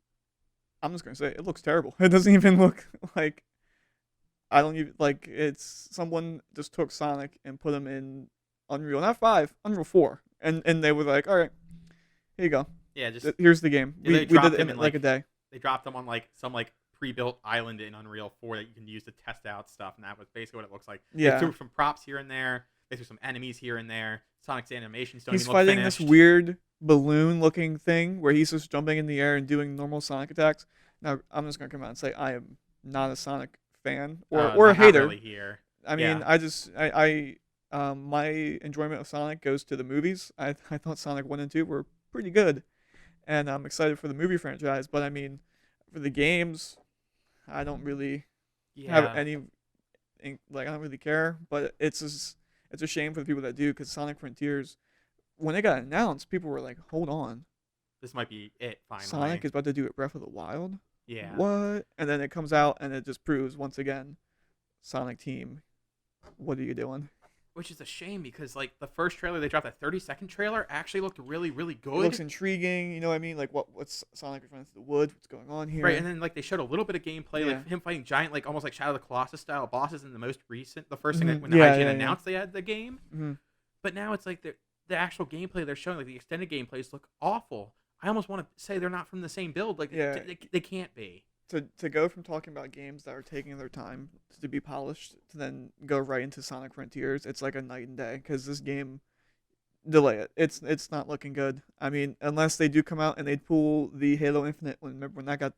I'm just gonna say it looks terrible. It doesn't even look like. I don't even like. It's someone just took Sonic and put him in Unreal, not 5, Unreal 4, and they were like, all right, here you go. Yeah, just Here's the game. Yeah, We did it in like a day. They dropped them on like some like pre-built island in Unreal 4 that you can use to test out stuff, and that was basically what it looks like. Yeah. They threw some props here and there. They threw some enemies here and there. Sonic's animations don't He's even look fighting finished. this weird balloon-looking thing where he's just jumping in the air and doing normal Sonic attacks. Now I'm just gonna come out and say I am not a Sonic fan or a Not hater. really here. I mean, Yeah. my enjoyment of Sonic goes to the movies. I thought Sonic 1 and 2 were pretty good, and I'm excited for the movie franchise. But I mean, for the games, I don't really have any, like I don't really care. But it's a shame for the people that do because Sonic Frontiers, when it got announced, people were like, "Hold on, This might be it finally. Sonic is about to do it Breath of the Wild." Yeah. What? And then it comes out and it just proves once again, Sonic Team, what are you doing? Which is a shame because like the first trailer they dropped, that 30-second trailer, actually looked really, really good. It looks intriguing. You know what I mean? Like what's Sonic running through the woods? What's going on here? Right, and then like they showed a little bit of gameplay, Yeah. like him fighting giant, like almost like Shadow of the Colossus style bosses in the first thing Mhm. that when the Yeah, IGN yeah, yeah. announced they had the game. hmm But now it's like the actual gameplay they're showing, like the extended gameplays, look awful. I almost want to say they're not from the same build. Like Yeah. they can't be. To go from talking about games that are taking their time to be polished to then go right into Sonic Frontiers, it's like a night and day because this game, delay it. It's not looking good. I mean, unless they do come out and they pull the Halo Infinite when that got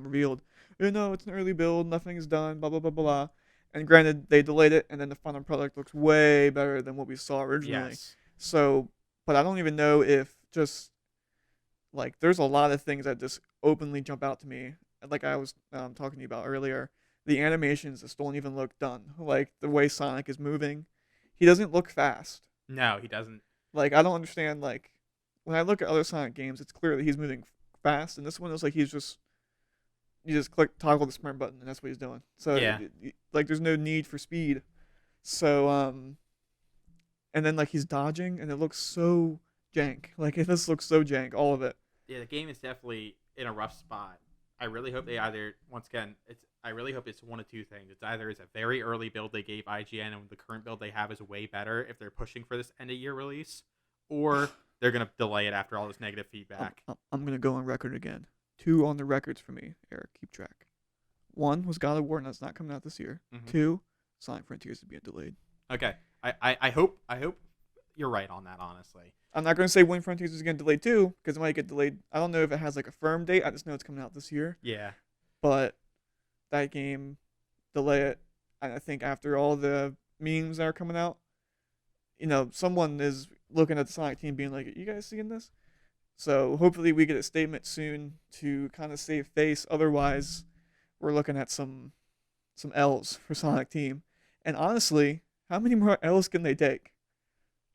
revealed. It's an early build, nothing's done, blah blah blah blah. And granted, they delayed it, and then the final product looks way better than what we saw originally. Yes. So, but I don't even know if just like there's a lot of things that just openly jump out to me. Like I was talking to you about earlier, the animations just don't even look done. Like the way Sonic is moving, he doesn't look fast. No, he doesn't. Like I don't understand. Like when I look at other Sonic games, it's clear that he's moving fast, and this one is like you just toggle the sprint button, and that's what he's doing. So Yeah. like there's no need for speed. So and then like he's dodging, and it looks so jank. Like it just looks so jank, all of it. Yeah, the game is definitely in a rough spot. I really hope they either I really hope it's one of two things. It's either it's a very early build they gave IGN and the current build they have is way better if they're pushing for this end of year release, or they're gonna delay it after all this negative feedback. I'm gonna go on record again. 2 on the records for me, Eric. Keep track. 1 was God of War, and that's not coming out this year. Mhm. 2, Sonic Frontiers is being delayed. Okay, I hope you're right on that. Honestly, I'm not gonna say when Frontiers is getting delayed too, because it might get delayed. I don't know if it has like a firm date. I just know it's coming out this year. yeah, But that game, delay it. And I think after all the memes that are coming out, someone is looking at the Sonic team being like, "You guys seeing this?" So hopefully we get a statement soon to kind of save face. Otherwise, we're looking at some L's for Sonic team. And honestly, how many more L's can they take?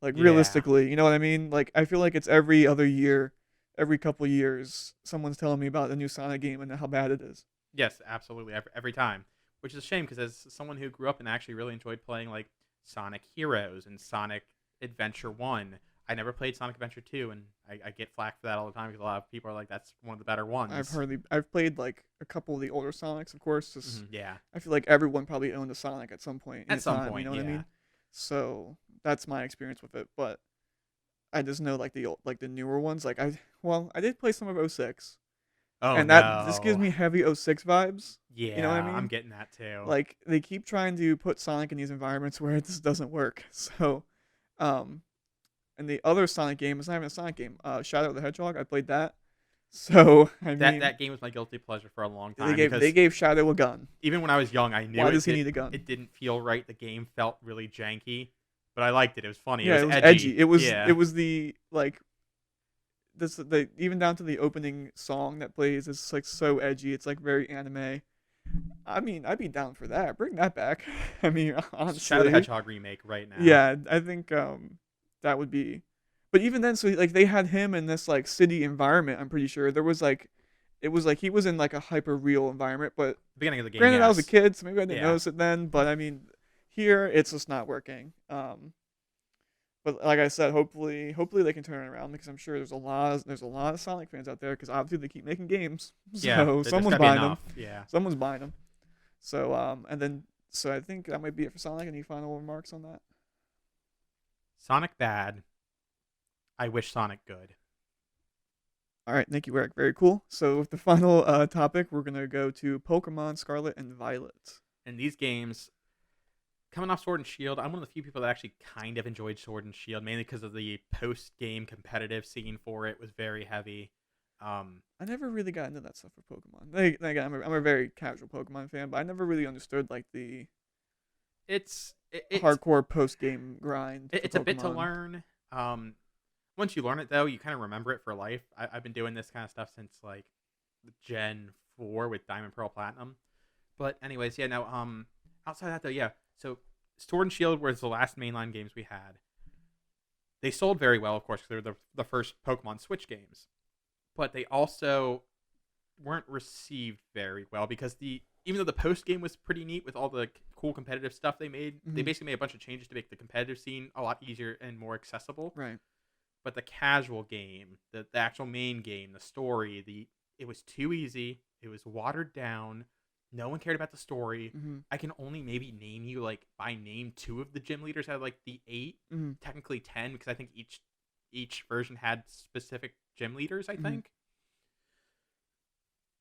Like Yeah. realistically, you know what I mean? Like I feel like it's every other year every couple years someone's telling me about a new Sonic game and how bad it is. Yes, absolutely. Every time, which is a shame because as someone who grew up and actually really enjoyed playing like Sonic Heroes and Sonic Adventure One, I never played Sonic Adventure Two, and I get flack for that all the time because a lot of people are like, "That's one of the better ones." I've played like a couple of the older Sonics, of course. Yeah, I feel like everyone probably owned a Sonic at some point in at some time. You point, know what I yeah. mean? So that's my experience with it. But I just know like the newer ones. I did play some of '06, Oh and that this gives no. me heavy '06 vibes. You know what I Yeah, I'm mean? getting that too. Like they keep trying to put Sonic in these environments where it just doesn't work. So, um, and the other Sonic game is not even a Sonic game. Shadow the Hedgehog. I played that. So I mean, That game was my guilty pleasure for a long they time gave they because gave Shadow a gun. even when I was young, I knew Why does he need a gun? it didn't feel right. The game felt really janky, but I liked it. It was funny. It Yeah, was it was edgy. edgy. It Yeah. was the like this the even down to the opening song that plays is like so edgy. It's like very anime. I mean, I'd be down for that. Bring that back. I mean, Shadow the honestly, Hedgehog remake right now. yeah, I think that would be. But even then, so like they had him in this like city environment. I'm pretty sure there was like, it was like he was in like a hyper real environment. But The beginning of the game, granted, I was a yes. kid, so maybe I didn't Yeah. notice it then. But I mean, here it's just not working. But like I said, hopefully they can turn it around because I'm sure there's a lot of Sonic fans out there because obviously they keep making games, Yeah. so There's someone's gotta be buying them. enough. Yeah. Someone's buying them. So so I think that might be it for Sonic. Any final remarks on that? Sonic bad. I wish Sonic good. All right, thank you, Eric. Very cool. So with the final topic, we're gonna go to Pokemon Scarlet and Violet. And these games, coming off Sword and Shield, I'm one of the few people that actually kind of enjoyed Sword and Shield, mainly because of the post-game competitive scene for it was very heavy. I never really got into that stuff for Pokemon. Like, again, I'm a very casual Pokemon fan, but I never really understood like the it's hardcore post game grind. it's For a bit to Pokemon. learn. Once you learn it though, you kind of remember it for life. I've been doing this kind of stuff since like Gen 4 with Diamond, Pearl, Platinum. But anyways, yeah. Now, outside of that though, yeah. So Sword and Shield was the last mainline games we had. They sold very well, of course, because they were the first Pokemon Switch games. But they also weren't received very well because even though the post game was pretty neat with all the cool competitive stuff they made, they Mhm. basically made a bunch of changes to make the competitive scene a lot easier and more accessible. Right. But the casual game, the actual main game, the story, it was too easy. It was watered down. No one cared about the story. Mm-hmm. I can only maybe name you like by name two of the gym leaders out of like the 8, Mm-hmm. technically 10, because I think each version had specific gym leaders. I Mhm. think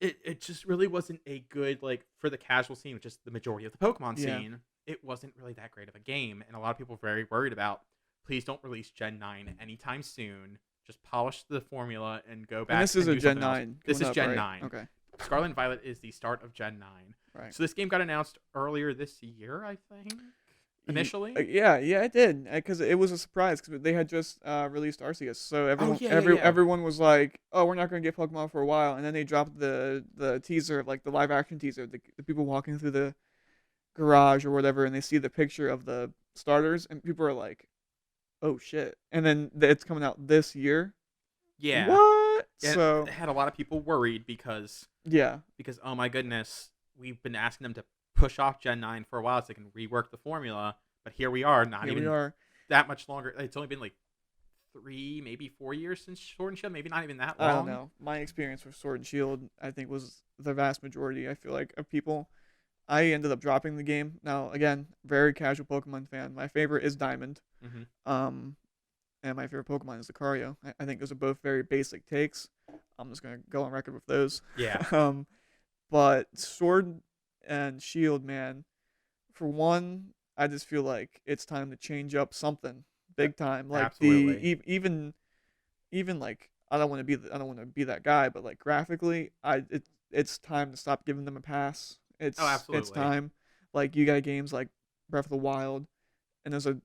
it just really wasn't a good like for the casual scene, which is the majority of the Pokemon Yeah. scene. It wasn't really that great of a game, and a lot of people were very worried about. Please don't release Gen 9 anytime soon. Just polish the formula and go back. And this is and a do Gen something else. 9. This coming is up, Gen right? 9. Okay. Scarlet and Violet is the start of Gen 9. Right. So this game got announced earlier this year, I think. Initially? Yeah, it did because it was a surprise because they had just released Arceus, so yeah. everyone was like, "Oh, we're not going to get Pokemon for a while," and then they dropped the teaser, like the live action teaser, the people walking through the garage or whatever, and they see the picture of the starters, and people are like, "Oh shit!" And then it's coming out this year. Yeah. What? And So it had a lot of people worried because yeah, oh my goodness, we've been asking them to push off Gen 9 for a while so they can rework the formula, but here we are, not here even we are. that much longer. It's only been like 3, maybe 4 years since Sword and Shield, maybe not even that long. I don't know. My experience with Sword and Shield, I think, was the vast majority. I feel like of people. I ended up dropping the game. Now, again, very casual Pokemon fan. My favorite is Diamond. Mm-hmm. And my favorite Pokemon is Lucario. I think those are both very basic takes. I'm just gonna go on record with those. Yeah. But Sword and Shield, man. For one, I just feel like it's time to change up something big time. Like Absolutely. even like I don't want to be that guy, but like graphically, it's time to stop giving them a pass. Oh, It's absolutely. time. Like you got games like Breath of the Wild, and there's a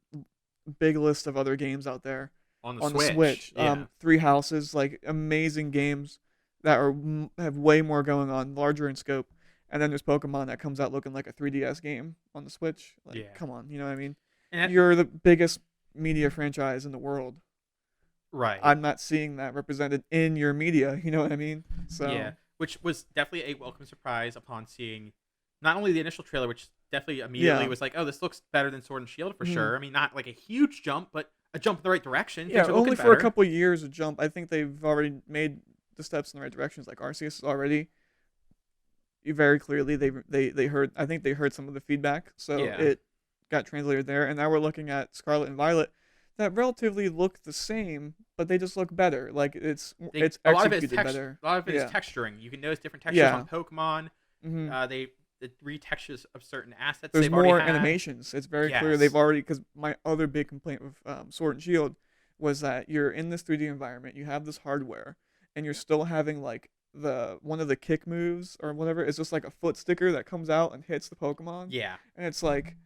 big list of other games out there On the on the Switch. Switch. Yeah. Three Houses, like amazing games that have way more going on, larger in scope. And then there's Pokemon that comes out looking like a 3DS game on the Switch. Like, Yeah. come on, you know what I mean? And You're the biggest media franchise in the world. Right. I'm not seeing that represented in your media. You know what I mean? Yeah, So which was definitely a welcome surprise upon seeing not only the initial trailer, which definitely immediately yeah, was like, "Oh, this looks better than Sword and Shield for hmm sure." I mean, not like a huge jump, but a jump in the right direction. yeah. Things are looking Only for a better. couple years of jump. I think they've already made the steps in the right directions. Like Arceus is already very clearly they heard. I think they heard some of the feedback, so Yeah. it got translated there. And now we're looking at Scarlet and Violet that relatively look the same, but they just look better. Like it's A lot of it is executed better. a lot of it is Yeah, texturing. You can notice different textures on yeah. Pokemon. hmm They the retextures of certain assets There's they've already more had. animations. It's very clear they've Yes. already. Because my other big complaint with Sword and Shield was that you're in this 3D environment, you have this hardware, and you're still having like the one of the kick moves or whatever is just like a foot sticker that comes out and hits the Pokemon, Yeah. and it's like,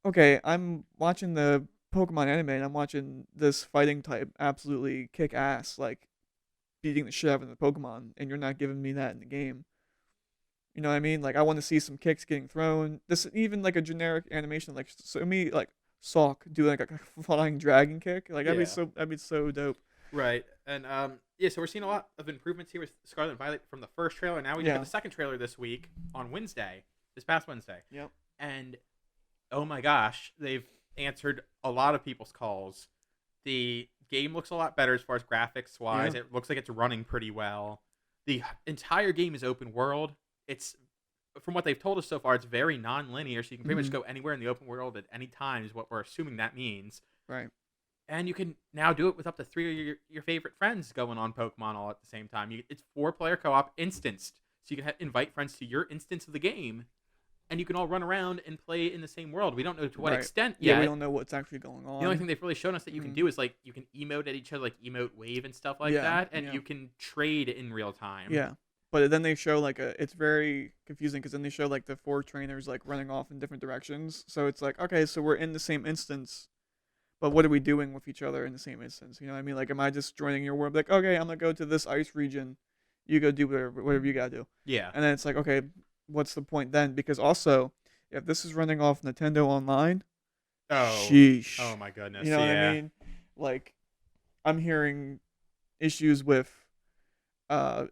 okay, I'm watching the Pokemon anime and I'm watching this fighting type absolutely kick ass, like beating the shit out of the Pokemon, and you're not giving me that in the game. You know what I mean? Like I want to see some kicks getting thrown. This even like a generic animation, like so me like Salk do like a flying dragon kick. Like Yeah. that'd be so dope. Right. And yeah, so we're seeing a lot of improvements here with Scarlet and Violet from the first trailer. Now we have Yeah. the second trailer this week on Wednesday, this past Wednesday. Yep. And oh my gosh, they've answered a lot of people's calls. The game looks a lot better as far as graphics wise. Yeah. It looks like it's running pretty well. The entire game is open world. It's from what they've told us so far, it's very non-linear, so you can pretty much Mhm. go anywhere in the open world at any time is what we're assuming that means. Right. And you can now do it with up to 3 of your favorite friends going on Pokemon all at the same time. It's 4-player co-op instanced, so you can invite friends to your instance of the game, and you can all run around and play in the same world. We don't know to what Right. extent Yeah, we yet. don't know what's actually going The only on. thing they've really shown us that you can Mhm. do is like you can emote at each other, like emote wave and stuff like Yeah. that, and Yeah. you can trade in real time. Yeah. But then they show like it's very confusing because then they show like the four trainers like running off in different directions. So it's like, okay, so we're in the same instance, but what are we doing with each other in the same instance? You know what I mean? Like, am I just joining your world? Like, okay, I'm gonna go to this ice region. You go do whatever you gotta do. Yeah. And then it's like, okay, what's the point then? Because also, if this is running off Nintendo Online, Oh. sheesh. Oh my goodness. You know what Yeah. I mean? Like, I'm hearing issues with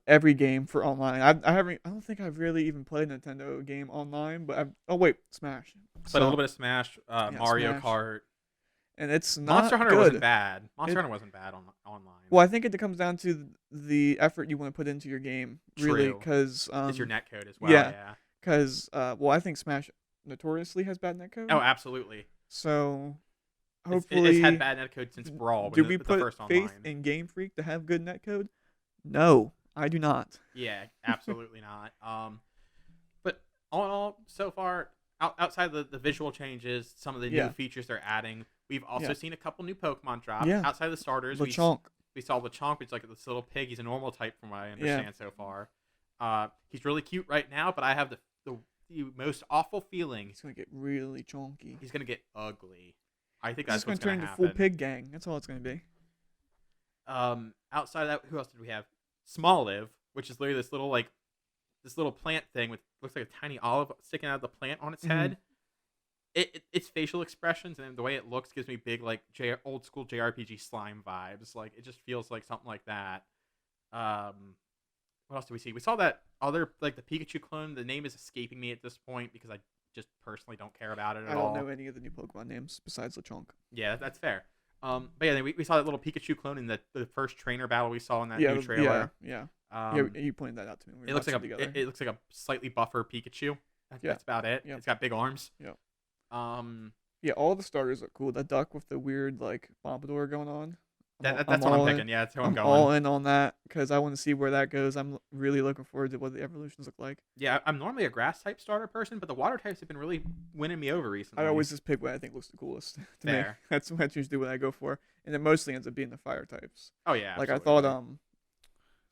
every game for online. I haven't. I don't think I've really even played a Nintendo game online, but oh wait, Smash. But a little So bit of Smash, yeah, Mario Smash, Kart. and it's Monster not Hunter wasn't good. bad. Monster It, Hunter wasn't bad online. well, I think it comes down to the effort you want to put into your game, really, True. because Is your netcode as well? yeah, Yeah. because well, I think Smash notoriously has bad netcode. Oh, absolutely. So It's had hopefully, bad netcode since Brawl, do when we the put first faith online. in Game Freak to have good netcode? No, I do not. Yeah, absolutely not. But all in all, so far, outside the visual changes, some of the new Yeah, features they're adding, we've also yeah, seen a couple new Pokemon drop. yeah. Outside the starters, Lechonk. we saw Lechonk, which is like this little pig. He's a normal type from what I Yeah. understand so far. He's really cute right now, but I have the most awful feeling He's gonna get really chonky. he's gonna get ugly. I think He's that's just gonna what's turn gonna into full happen. pig gang. That's all it's gonna be. Outside of that, who else did we have? Smoliv, which is literally this little plant thing with looks like a tiny olive sticking out of the plant on its Mhm. head. Its facial expressions and the way it looks gives me big like old school JRPG slime vibes. Like it just feels like something like that. What else did we see? We saw that other like the Pikachu clone. The name is escaping me at this point because I just personally don't care about it I at don't all. know any of the new Pokemon names besides Lechonk. Yeah, that's fair. But yeah, we saw that little Pikachu clone in the first trainer battle we saw in that Yeah, new trailer. yeah. Um, You pointed that out to me. When we it were looks like watching together. it looks like a slightly buffer Pikachu. Yeah. That's about it. Yep. It's got big arms. Yep. Um, Yeah, all the starters look cool. That duck with the weird like pompadour going on. that's what I'm all in. picking. Yeah, that's who I'm I'm going. all in on that because I want to see where that goes. I'm really looking forward to what the evolutions look like. Yeah, I'm normally a grass type starter person, but the water types have been really winning me over recently. I always just pick what I think looks the coolest to me. Fair. That's usually what I go for, and it mostly ends up being the fire types. Oh yeah, Like I absolutely. thought,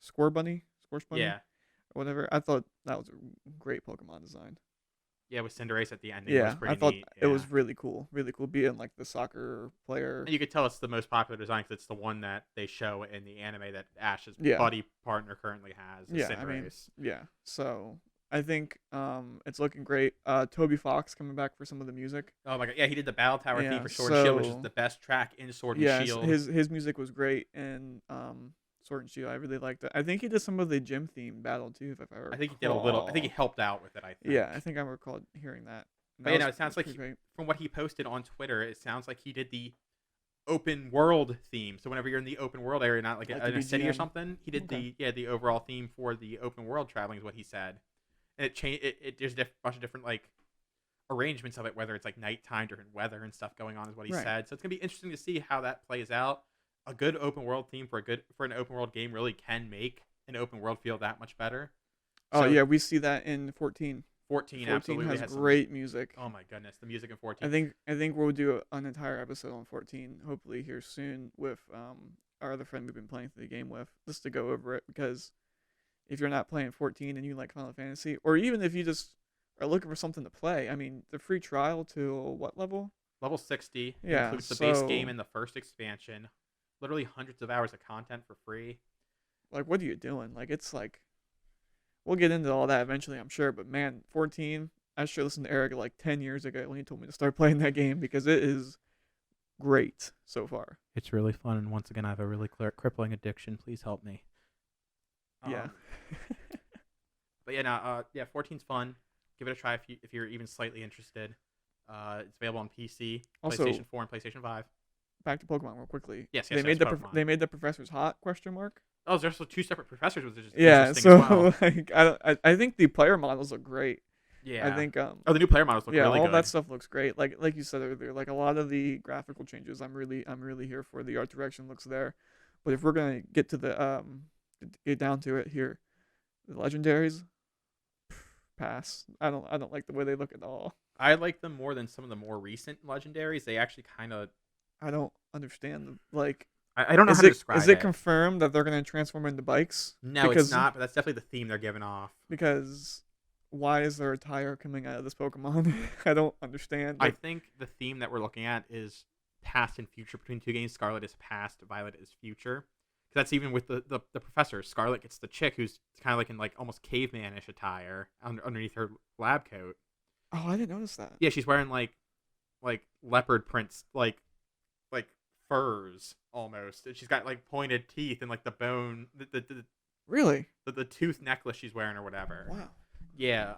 Squirrel Bunny, Yeah, or whatever. I thought that was a great Pokemon design. yeah, with Cinderace at the ending was Yeah, pretty I thought neat. it was Yeah. really cool being like the soccer player. And you could tell it's the most popular design because it's the one that they show in the anime that Ash's Yeah. buddy partner currently has. Is Yeah, I mean, Cinderace. yeah. So I think it's looking great. Toby Fox coming back for some of the music. Oh my god, yeah, he did the Battle Tower theme Yeah, for Sword and Shield, which is so the best track in Sword and yeah, Shield. his music was great, and Sword and Shield, I really liked it. I think he did some of the gym theme battle too, if I I think he did a little. I think he recall. helped out with it. I Yeah, think. I think I recall hearing that. And But that you was know, it that was sounds like pretty great. from what he posted on Twitter, it sounds like he did the open world theme. So whenever you're in the open world area, not like Like the in a city or BGM. something, he did Okay. the overall theme for the open world traveling is what he said. And it changed. There's a bunch of different like arrangements of it, whether it's like nighttime, different weather and stuff going on, is what he Right. said. So it's gonna be interesting to see how that plays out. A good open world theme for an open world game really can make an open world feel that much better. Oh So yeah, we see that in 14. 14 14 absolutely has has some. great music. Oh my goodness, the music in I 14. think I think we'll do an entire episode on 14, hopefully here soon with our other friend we've been playing through the game with, just to go over it, because if you're not playing 14 and you like Final Fantasy, or even if you just are looking for something to play, I mean, the free trial to what level? Level 60 Yeah, includes the base game so and the first expansion. Literally hundreds of hours of content for free. like what are you doing? Like it's like we'll get into all that eventually, I'm sure, but man, 14, I should listen to Eric like 10 years ago when he told me to start playing that game because it is great so far. It's really fun, and once again, I have a really crippling addiction. Please help me. Yeah. But yeah, no, yeah, 14's fun. Give it a try if you're even slightly interested. It's available on PC, Also, PlayStation 4, and PlayStation 5. back to Pokemon real quickly. Yes, They yes, made yes, Pokemon. they made the professors hot? Question mark. Oh, there's also two separate professors, which is just Yeah. interesting So as well. like I think the player models look great. Yeah. I think Oh, the new player models look yeah, really all good. that stuff looks great. Like you said earlier, like a lot of the graphical changes, I'm really here for. The art direction looks there, but if we're gonna get to the get down to it here, the legendaries, pass. I don't like the way they look at all. I like them more than some of the more recent legendaries. They actually kind of. I don't understand like. I don't know how to describe Is it it. confirmed that they're gonna transform into bikes? No, it's not. But that's definitely the theme they're giving off. Because why is there a tire coming out of this Pokemon? I don't understand. I think the theme that we're looking at is past and future between two games. Scarlet is past, Violet is future. 'Cause that's even with the professor. Scarlet gets the chick who's kind of like in like almost cavemanish attire underneath her lab coat. Oh, I didn't notice that. Yeah, she's wearing like leopard prints, like furs almost. And she's got like pointed teeth and like the bone, Really? the tooth necklace she's wearing or whatever. Wow. Yeah.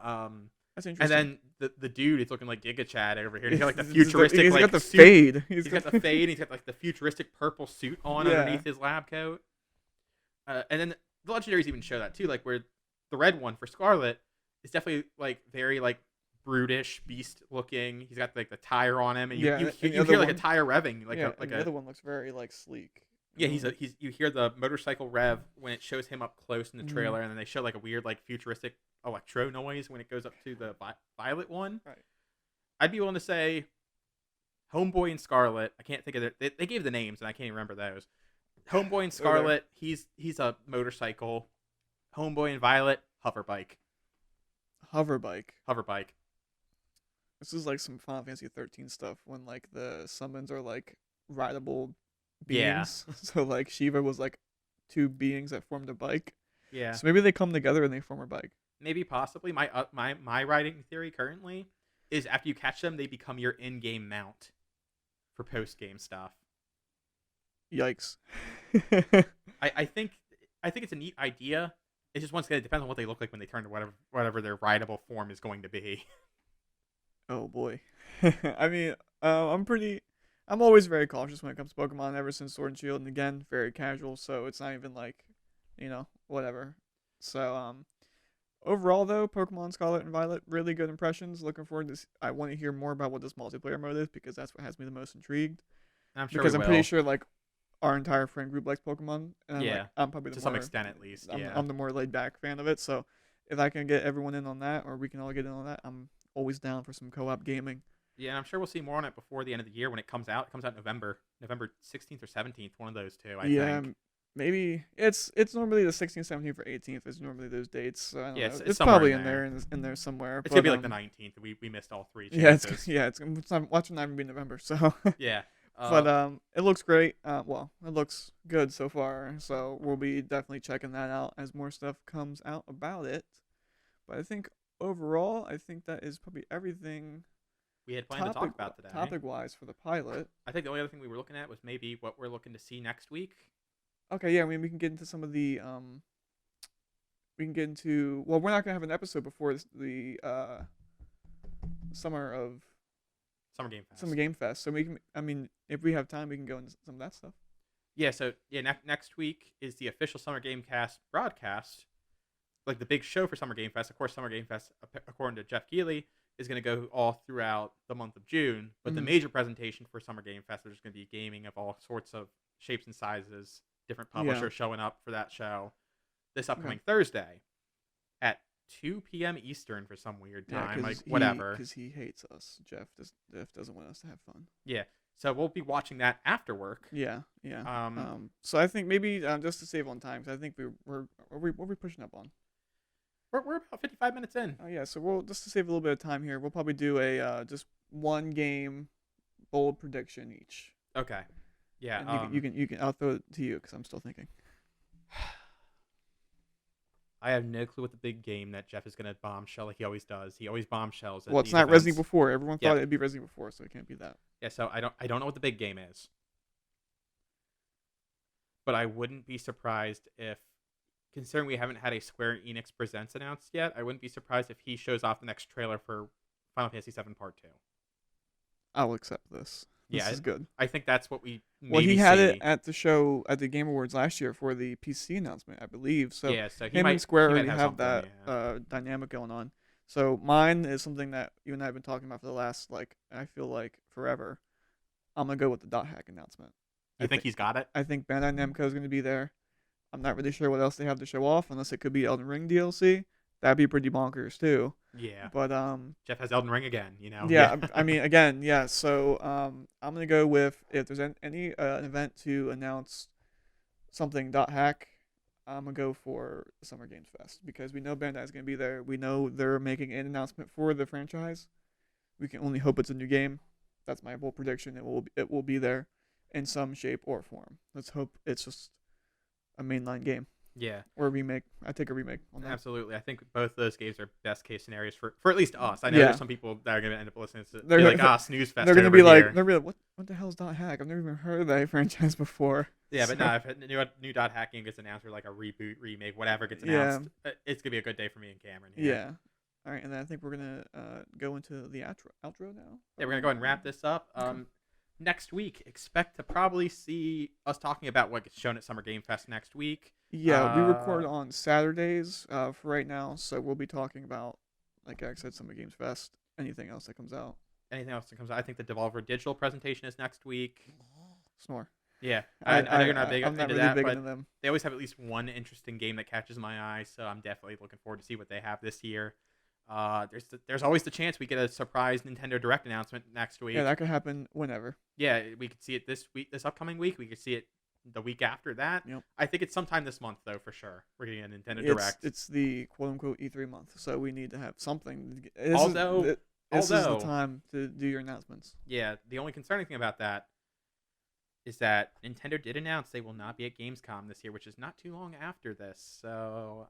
That's And interesting. then the dude is looking like Giga Chad over here. He's got like the He's futuristic he's like got the suit. fade. He's got the fade. He's got like the futuristic purple suit on Yeah. underneath his lab coat. And then the legendaries even show that too, like where the red one for Scarlet is definitely like very like brutish beast looking. He's got like the tire on him, and Yeah, you and the hear other like a one- tire revving, like yeah, a and the other one looks very like sleek. yeah. He's you hear the motorcycle rev when it shows him up close in the Mhm. trailer, and then they show like a weird like futuristic electro noise when it goes up to the Violet one. Right. I'd be willing to say Homeboy and Scarlet. I can't think of it. They gave the names, and I can't even remember those. Homeboy and They're there. Scarlet, he's a motorcycle. Homeboy and Violet, hoverbike. Hover bike. Hoverbike. This is like some Final Fantasy 13 stuff when like the summons are like rideable Yeah. beings. So like Shiva was like two beings that formed a bike. Yeah. So maybe they come together and they form a bike. Maybe possibly. My writing theory currently is after you catch them, they become your in-game mount for post-game stuff. Yikes. I think it's a neat idea. It's just once again it depends on what they look like when they turn to whatever their rideable form is going to be. Oh boy. I mean, I'm always very cautious when it comes to Pokemon ever since Sword and Shield, and again, very casual, so it's not even like, whatever. So, overall though, Pokemon Scarlet and Violet, really good impressions. Looking forward to I want to hear more about what this multiplayer mode is because that's what has me the most intrigued. I'm sure Because we I'm will. pretty sure like our entire friend group likes Pokemon, and Yeah, I'm probably the to some more, extent at least. I'm, Yeah. I'm the more laid back fan of it. So if I can get everyone in on that, or we can all get in on that, I'm always down for some co-op gaming. Yeah, and I'm sure we'll see more on it before the end of the year when it comes out. It comes out November 16th or 17th, one of those two, I think. Maybe it's normally the 16th, 17th, or 18th is normally those dates. So I don't Yeah, know. it's It's somewhere probably in in there in there somewhere. It's but, gonna be like the 19th. We missed all three Yeah, chances. it's not watching not even be November. So Yeah. but it looks great. Well, it looks good so far. So we'll be definitely checking that out as more stuff comes out about it. But I think overall, I think that is probably everything we had planned to talk about today. topic wise for the pilot. I think the only other thing we were looking at was maybe what we're looking to see next week. Okay, yeah, I mean we can get into some of the we can get into, well, we're not gonna have an episode before the summer of Summer Game Fest. So we can, I mean, if we have time, we can go into some of that stuff. Yeah, so next week is the official Summer Game Cast broadcast, like the big show for Summer Game Fest. Of course, Summer Game Fest, according to Jeff Keighley, is going to go all throughout the month of June. But the major presentation for Summer Game Fest, there's going to be gaming of all sorts of shapes and sizes, different publishers showing up for that show this upcoming Thursday at 2 p.m. Eastern for some weird time, whatever. Because he hates us. Jeff doesn't want us to have fun. Yeah. So we'll be watching that after work. Yeah. So I think maybe just to save on time, because I think what are we pushing up on? We're about 55 minutes in. Oh yeah. So we'll just to save a little bit of time here, we'll probably do a just one game bold prediction each. Okay. Yeah. And you can. I'll throw it to you because I'm still thinking. I have no clue what the big game that Jeff is going to bombshell like he always does. He always bombshells. Well, it's not Resident Evil 4. Everyone thought it'd be Resident Evil 4, so it can't be that. Yeah, so I don't know what the big game is. But I wouldn't be surprised if, considering we haven't had a Square Enix Presents announced yet, I wouldn't be surprised if he shows off the next trailer for Final Fantasy VII Part 2. I'll accept this. This is good. I think that's what we he had it at the show at the Game Awards last year for the PC announcement, I believe. So yeah, so him and Square already have that dynamic going on. So mine is something that you and I have been talking about for the last, I feel like forever. I'm gonna go with the Dot Hack announcement. You think he's got it? I think Bandai Namco is gonna be there. I'm not really sure what else they have to show off, unless it could be Elden Ring DLC. That'd be pretty bonkers too. Yeah. But Jeff has Elden Ring again, you know. Yeah, I mean again, yeah. So I'm gonna go with, if there's any an event to announce something .hack, I'm gonna go for Summer Games Fest, because we know Bandai's gonna be there. We know they're making an announcement for the franchise. We can only hope it's a new game. That's my bold prediction. It will be there in some shape or form. Let's hope it's just a mainline game. Yeah. Or a remake. I take a remake on that. Absolutely. I think both of those games are best case scenarios for at least us. I know there's some people that are going to end up listening to they're like, snooze fest. They're going to be like, what the hell is .hack? I've never even heard of that franchise before. Yeah, but no, if a new .hack game gets announced, or like a reboot, remake, whatever gets announced, it's going to be a good day for me and Cameron here. Yeah. All right, and then I think we're going to go into the outro now. Yeah, we're going to go ahead and wrap this up. Okay. Next week, expect to probably see us talking about what gets shown at Summer Game Fest next week. Yeah, we record on Saturdays for right now, so we'll be talking about, like I said, Summer Games Fest, anything else that comes out. I think the Devolver Digital presentation is next week. Snore. Yeah, I know you're not big into really that, big but into them. They always have at least one interesting game that catches my eye, so I'm definitely looking forward to see what they have this year. There's always the chance we get a surprise Nintendo Direct announcement next week. Yeah, that could happen whenever. Yeah, we could see it this upcoming week. We could see it the week after that. Yep. I think it's sometime this month, though, for sure. We're getting a Nintendo Direct. It's the quote-unquote E3 month, so we need to have something. This is the time to do your announcements. Yeah, the only concerning thing about that is that Nintendo did announce they will not be at Gamescom this year, which is not too long after this. So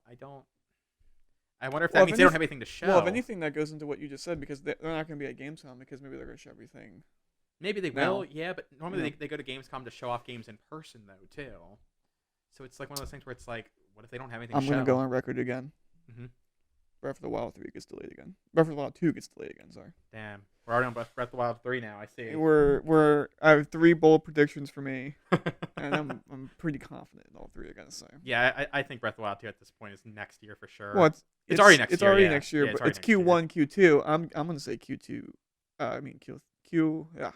I wonder if that means they don't have anything to show. Well, if anything, that goes into what you just said, because they're not going to be at Gamescom, because maybe they're going to show everything. Maybe they will, yeah, but normally they go to Gamescom to show off games in person, though, too. So it's like one of those things where it's like, what if they don't have anything to show? I'm going to go on record again. Mm-hmm. Breath of the Wild 3 gets delayed again. Breath of the Wild 2 gets delayed again, sorry. Damn. We're already on Breath of the Wild 3 now, I see. I have 3 bold predictions for me, and I'm pretty confident in all 3, I gotta say. Yeah, I think Breath of the Wild 2 at this point is next year for sure. Well, it's already next year. It's already next year, but it's Q1, Q2. I'm gonna say Q2. Q. Yeah.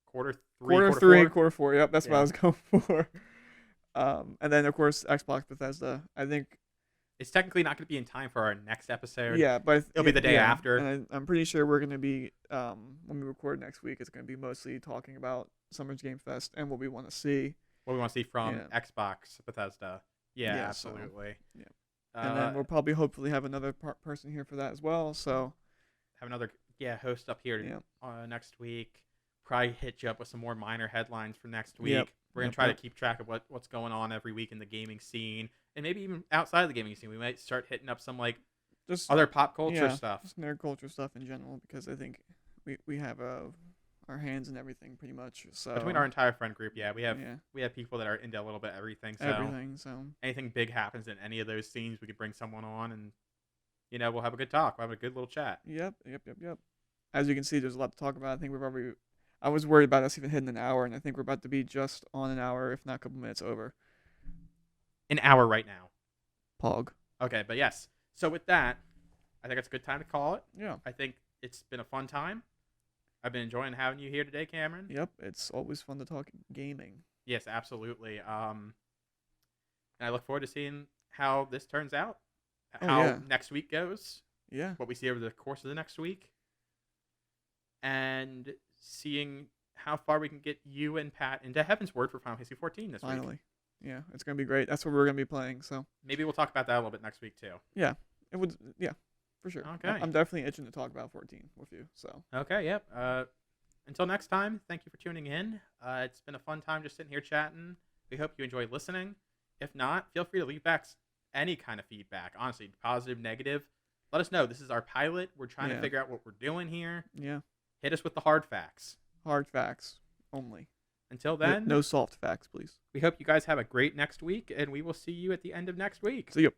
Quarter 3, quarter 4. Yep, that's what I was going for. And then of course Xbox Bethesda. I think it's technically not going to be in time for our next episode. Yeah, but it'll be the day after. And I'm pretty sure we're going to be when we record next week, it's going to be mostly talking about Summer's Game Fest and what we want to see. What we want to see from Xbox Bethesda. Yeah, absolutely. So, yeah. And then we'll probably hopefully have another person here for that as well. So have another host up here next week. Probably hit you up with some more minor headlines for next week. Yep. We're going to try to keep track of what's going on every week in the gaming scene, and maybe even outside of the gaming scene. We might start hitting up some like just other pop culture yeah, stuff. just nerd culture stuff in general because I think we have our hands in everything pretty much. Between So our entire friend group, yeah, yeah, we have people that are into a little bit everything. So everything. So anything big happens in any of those scenes, we could bring someone on, and we'll have a good talk. We'll have a good little chat. yep. As you can see, there's a lot to talk about. I think we're probably. I was worried about us even hitting an hour, and I think we're about to be just on an hour, if not a couple minutes over. An hour right now. Pog. Okay, but yes. So with that, I think it's a good time to call it. Yeah. I think it's been a fun time. I've been enjoying having you here today, Cameron. Yep. It's always fun to talk gaming. Yes, absolutely. And I look forward to seeing how this turns out, how next week goes, Yeah. what we see over the course of the next week, and seeing how far we can get you and Pat into Heaven's Word for Final Fantasy 14 this week. Finally. Yeah, it's gonna be great. That's what we're gonna be playing. So Maybe we'll talk about that a little bit next week too. yeah, it would. Yeah, for sure. Okay. I'm definitely itching to talk about 14 with you. So Okay, yep. Until next time, thank you for tuning in. It's been a fun time just sitting here chatting. We hope you enjoyed listening. If not, feel free to leave back any kind of feedback. Honestly, positive, negative. Let us know. This is our pilot. We're trying to figure out what we're doing here. yeah, Hit us with the hard facts. hard facts only. Until then, No soft facts, please. we hope you guys have a great next week, and we will see you at the end of next week. See you.